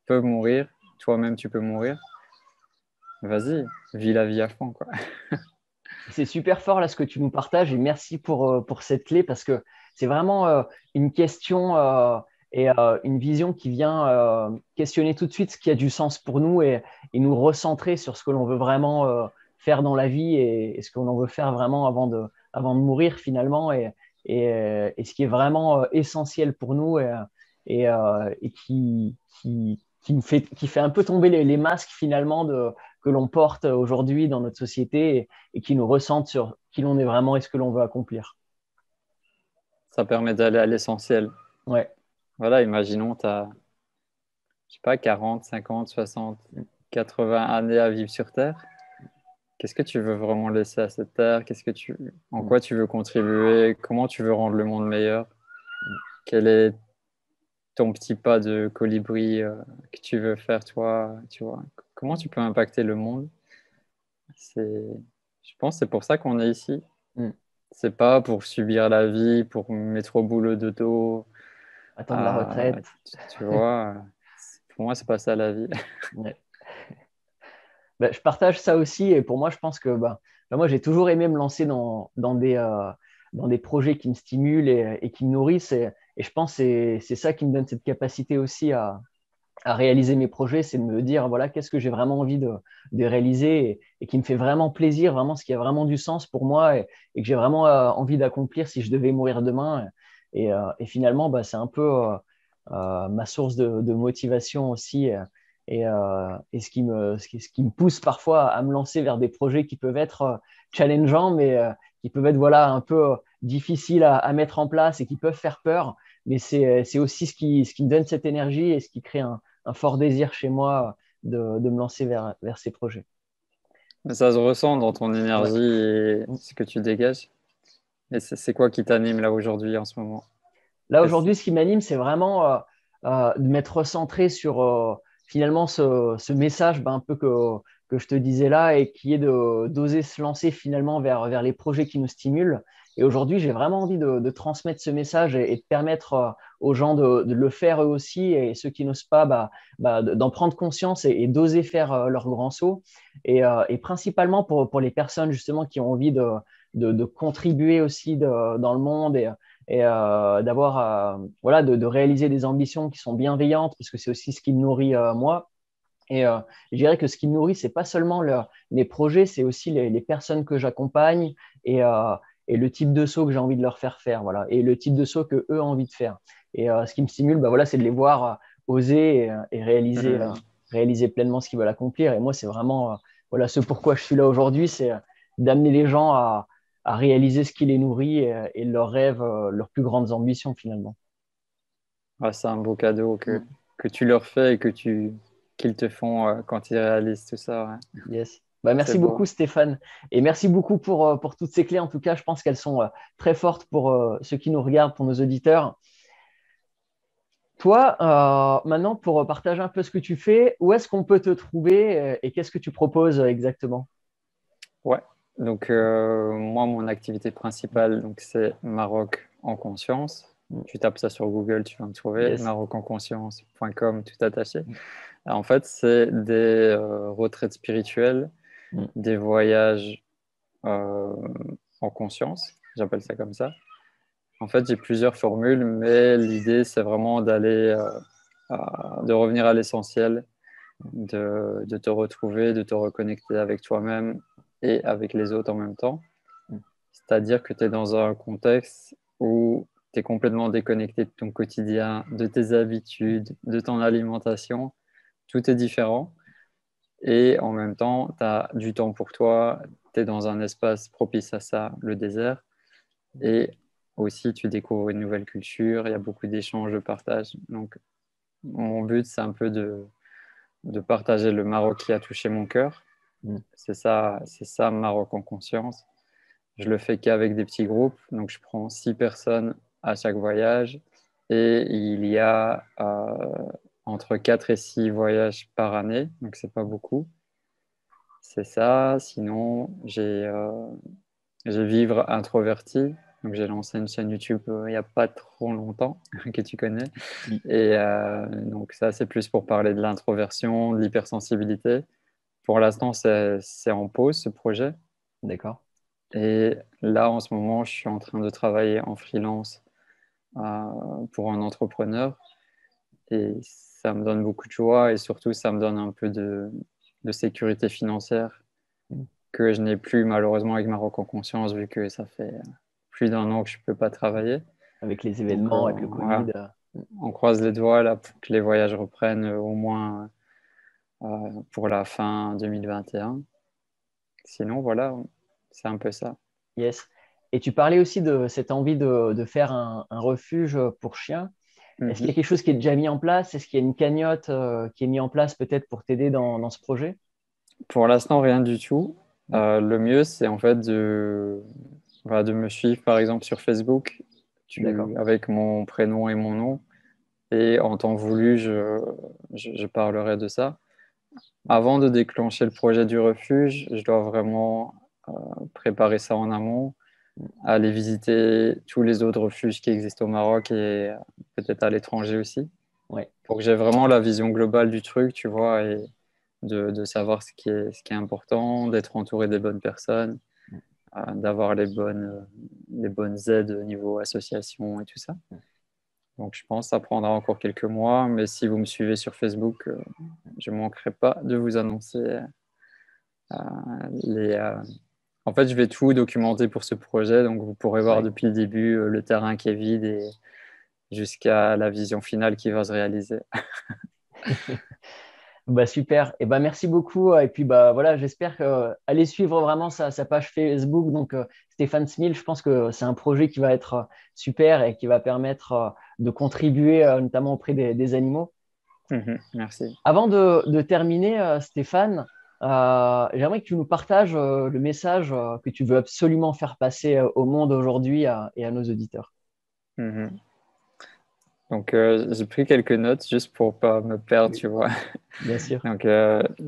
peuvent mourir. Toi-même, tu peux mourir. Vas-y, vis la vie à fond, quoi. c'est super fort là ce que tu nous partages et merci pour cette clé parce que c'est vraiment une question et une vision qui vient questionner tout de suite ce qui a du sens pour nous et nous recentrer sur ce que l'on veut vraiment faire dans la vie et ce que l'on veut faire vraiment avant de mourir finalement et ce qui est vraiment essentiel pour nous et qui fait un peu tomber les masques finalement que l'on porte aujourd'hui dans notre société et qui nous ressentent sur qui l'on est vraiment et ce que l'on veut accomplir. Ça permet d'aller à l'essentiel. Ouais. Voilà, imaginons, tu as, je sais pas, 40, 50, 60, 80 années à vivre sur Terre. Qu'est-ce que tu veux vraiment laisser à cette Terre? En quoi tu veux contribuer? Comment tu veux rendre le monde meilleur? Quel est ton petit pas de colibri que tu veux faire, toi? Tu vois? Comment tu peux impacter le monde? Je pense que c'est pour ça qu'on est ici. C'est pas pour subir la vie, pour mettre au boulot de dos. Attendre la retraite. Tu vois, pour moi, c'est pas ça la vie. Ouais. Je partage ça aussi. Et pour moi, je pense que moi, j'ai toujours aimé me lancer dans des projets qui me stimulent et qui me nourrissent. Et je pense que c'est ça qui me donne cette capacité aussi à réaliser mes projets, c'est de me dire, voilà, qu'est-ce que j'ai vraiment envie de réaliser et qui me fait vraiment plaisir, vraiment ce qui a vraiment du sens pour moi et que j'ai vraiment envie d'accomplir si je devais mourir demain. Et finalement, c'est un peu ma source de motivation aussi et ce qui me pousse parfois à me lancer vers des projets qui peuvent être challengeants, mais qui peuvent être voilà, un peu difficiles à mettre en place et qui peuvent faire peur. Mais c'est aussi ce qui me donne cette énergie et ce qui crée un fort désir chez moi de me lancer vers ces projets. Mais ça se ressent dans ton Ouais. énergie et ce que tu dégages. Et c'est quoi qui t'anime là aujourd'hui en ce moment? Là, Est-ce- aujourd'hui, ce qui m'anime, c'est vraiment de m'être centré sur finalement ce message un peu que je te disais là et qui est d'oser se lancer finalement vers les projets qui nous stimulent. Et aujourd'hui, j'ai vraiment envie de transmettre ce message et de permettre aux gens de le faire eux aussi et ceux qui n'osent pas, d'en prendre conscience et d'oser faire leur grand saut. Et principalement pour les personnes justement qui ont envie de contribuer aussi dans le monde et d'avoir voilà de réaliser des ambitions qui sont bienveillantes parce que c'est aussi ce qui me nourrit moi et je dirais que ce qui me nourrit c'est pas seulement mes projets c'est aussi les personnes que j'accompagne et, euh, et le type de saut que j'ai envie de leur faire faire voilà et le type de saut que eux ont envie de faire et ce qui me stimule voilà c'est de les voir oser et Hmm. réaliser pleinement ce qu'ils veulent accomplir et moi c'est vraiment voilà ce pourquoi je suis là aujourd'hui c'est d'amener les gens à réaliser ce qui les nourrit et leurs rêves, leurs plus grandes ambitions finalement. Ouais, c'est un beau cadeau Mm. que tu leur fais et qu'ils te font quand ils réalisent tout ça. Ouais. Yes. C'est Merci beau. beaucoup Stéphane et merci beaucoup pour toutes ces clés. En tout cas, je pense qu'elles sont très fortes pour ceux qui nous regardent, pour nos auditeurs. Toi, maintenant, pour partager un peu ce que tu fais, où est-ce qu'on peut te trouver et qu'est-ce que tu proposes exactement? Ouais. Donc, moi, mon activité principale, donc, c'est Maroc en conscience. Mm. Tu tapes ça sur Google, tu vas me trouver. Yes. marocenconscience.com, tout attaché. En fait, c'est des retraites spirituelles, Mm. des voyages euh, en conscience, j'appelle ça comme ça. En fait, j'ai plusieurs formules, mais l'idée, c'est vraiment de revenir à l'essentiel, de te retrouver, de te reconnecter avec toi-même et avec les autres en même temps. Mm. C'est-à-dire que tu es dans un contexte où tu es complètement déconnecté de ton quotidien, de tes habitudes, de ton alimentation. Tout est différent. Et en même temps, tu as du temps pour toi, tu es dans un espace propice à ça, le désert. Et aussi, tu découvres une nouvelle culture, il y a beaucoup d'échanges, de partage. Donc, mon but, c'est un peu de partager le Maroc qui a touché mon cœur. Mm. C'est ça, Maroc en conscience. Je le fais qu'avec des petits groupes. Donc, je prends 6 personnes à chaque voyage. Et il y a entre 4 et 6 voyages par année. Donc, c'est pas beaucoup. C'est ça. Sinon, j'ai Vivre Introverti. Donc, j'ai lancé une chaîne YouTube il n'y a pas trop longtemps, que tu connais. Mm. Et donc, ça, c'est plus pour parler de l'introversion, de l'hypersensibilité. Pour l'instant, c'est en pause, ce projet. D'accord. Et là, en ce moment, je suis en train de travailler en freelance pour un entrepreneur. Et ça me donne beaucoup de joie et surtout, ça me donne un peu de sécurité financière Mm. que je n'ai plus malheureusement avec Maroc en conscience vu que ça fait plus d'un an que je ne peux pas travailler. Avec les Donc, événements, avec le voilà, Covid. on croise les doigts là pour que les voyages reprennent au moins pour la fin 2021. Sinon, voilà, c'est un peu ça. Yes. Et tu parlais aussi de cette envie de faire un refuge pour chiens. Est-ce qu'il y a Mhm. quelque chose qui est déjà mis en place? Est-ce qu'il y a une cagnotte qui est mise en place peut-être pour t'aider dans ce projet? Pour l'instant, rien du tout. Mm. Le mieux, c'est en fait voilà, de me suivre, par exemple, sur Facebook, D'accord. avec mon prénom et mon nom. Et en temps voulu, je parlerai de ça. Avant de déclencher le projet du refuge, je dois vraiment préparer ça en amont, aller visiter tous les autres refuges qui existent au Maroc et peut-être à l'étranger aussi, Ouais. pour que j'ai vraiment la vision globale du truc, tu vois, de savoir ce qui est important, d'être entouré des bonnes personnes, d'avoir les bonnes aides au niveau association et tout ça. Donc, je pense que ça prendra encore quelques mois, mais si vous me suivez sur Facebook, je ne manquerai pas de vous annoncer les... En fait, je vais tout documenter pour ce projet, donc vous pourrez voir depuis le début le terrain qui est vide et jusqu'à la vision finale qui va se réaliser. Bah, super. Et bah, merci beaucoup. Et puis bah, voilà, j'espère que allez suivre vraiment sa page Facebook. Donc Stéphane Smil, je pense que c'est un projet qui va être super et qui va permettre de contribuer notamment auprès des animaux. Merci. Avant de terminer, Stéphane, j'aimerais que tu nous partages le message que tu veux absolument faire passer au monde aujourd'hui et à nos auditeurs. Donc, j'ai pris quelques notes juste pour pas me perdre, tu vois. Bien sûr. Donc,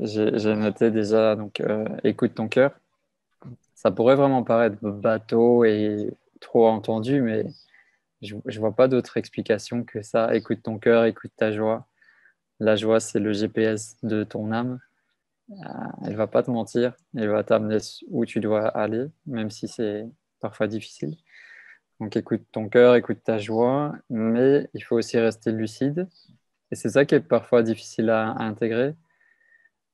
j'ai noté déjà, donc, écoute ton cœur. Ça pourrait vraiment paraître bateau et trop entendu, mais je vois pas d'autre explication que ça. Écoute ton cœur, écoute ta joie. La joie, c'est le GPS de ton âme. Elle va pas te mentir, elle va t'amener où tu dois aller, même si c'est parfois difficile. Donc écoute ton cœur, écoute ta joie, mais il faut aussi rester lucide. Et c'est ça qui est parfois difficile à intégrer.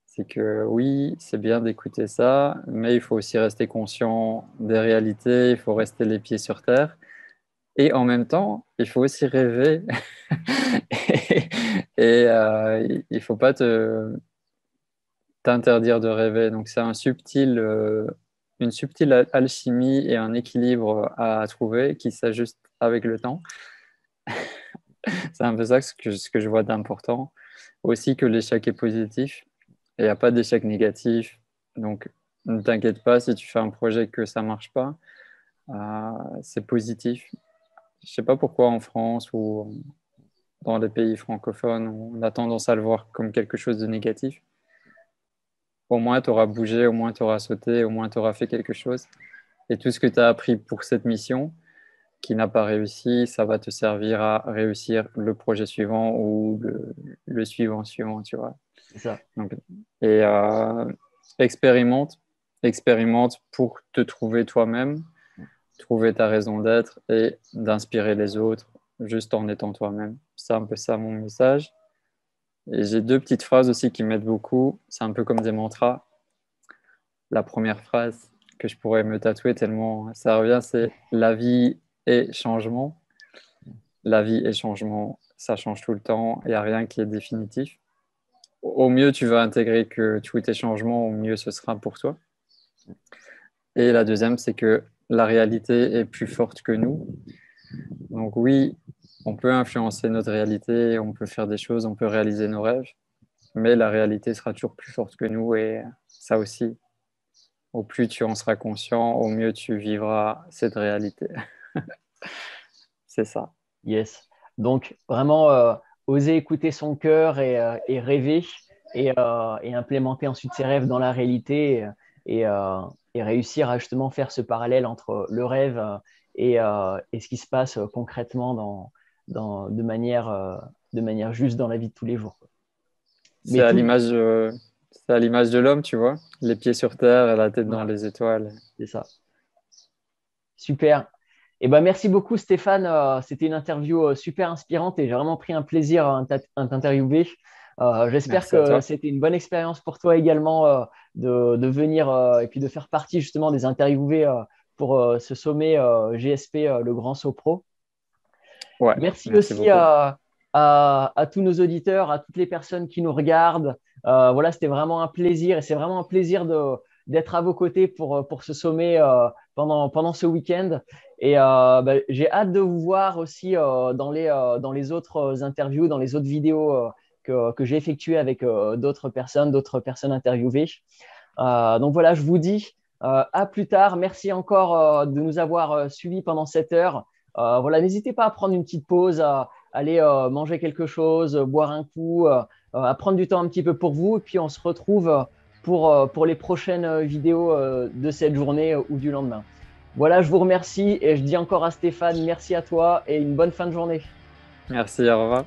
C'est que oui, c'est bien d'écouter ça, mais il faut aussi rester conscient des réalités, il faut rester les pieds sur terre. Et en même temps, il faut aussi rêver. Et il ne faut pas t'interdire de rêver. Donc c'est une subtile alchimie et un équilibre à trouver qui s'ajuste avec le temps. C'est un peu ça ce que je vois d'important. Aussi que l'échec est positif. Il n'y a pas d'échec négatif. Donc ne t'inquiète pas si tu fais un projet que ça ne marche pas. C'est positif. Je ne sais pas pourquoi en France ou dans les pays francophones, on a tendance à le voir comme quelque chose de négatif. Au moins, tu auras bougé, au moins, tu auras sauté, au moins, tu auras fait quelque chose. Et tout ce que tu as appris pour cette mission qui n'a pas réussi, ça va te servir à réussir le projet suivant ou le suivant, tu vois. C'est ça. Donc, et expérimente pour te trouver toi-même, trouver ta raison d'être et d'inspirer les autres juste en étant toi-même. C'est un peu ça mon message. Et j'ai deux petites phrases aussi qui m'aident beaucoup. C'est un peu comme des mantras. La première phrase que je pourrais me tatouer tellement ça revient, c'est « La vie est changement ». La vie est changement, ça change tout le temps. Il n'y a rien qui est définitif. Au mieux, tu vas intégrer que tout est changement, au mieux ce sera pour toi. Et la deuxième, c'est que la réalité est plus forte que nous. Donc oui, on peut influencer notre réalité, on peut faire des choses, on peut réaliser nos rêves, mais la réalité sera toujours plus forte que nous et ça aussi, au plus tu en seras conscient, au mieux tu vivras cette réalité. C'est ça. Yes. Donc, vraiment, oser écouter son cœur et rêver et implémenter ensuite ses rêves dans la réalité et réussir à justement faire ce parallèle entre le rêve et ce qui se passe concrètement de manière juste dans la vie de tous les jours. C'est à l'image de l'homme, tu vois, les pieds sur terre et la tête dans les étoiles. C'est ça. Super. Eh ben, merci beaucoup, Stéphane. C'était une interview super inspirante et j'ai vraiment pris un plaisir à t'interviewer. J'espère que c'était une bonne expérience pour toi également de venir et puis de faire partie justement des interviewés pour ce sommet GSP, le Grand Sopro. Ouais, merci aussi à tous nos auditeurs, à toutes les personnes qui nous regardent. Voilà, c'était vraiment un plaisir et c'est vraiment un plaisir d'être à vos côtés pour ce sommet pendant ce week-end. Et j'ai hâte de vous voir aussi dans les autres interviews, dans les autres vidéos que j'ai effectuées avec d'autres personnes interviewées. Donc voilà, je vous dis à plus tard. Merci encore de nous avoir suivis pendant cette heure. Voilà, n'hésitez pas à prendre une petite pause, à aller manger quelque chose, boire un coup, à prendre du temps un petit peu pour vous. Et puis on se retrouve pour les prochaines vidéos de cette journée ou du lendemain. Voilà, je vous remercie et je dis encore à Stéphane, merci à toi et une bonne fin de journée. Merci, au revoir.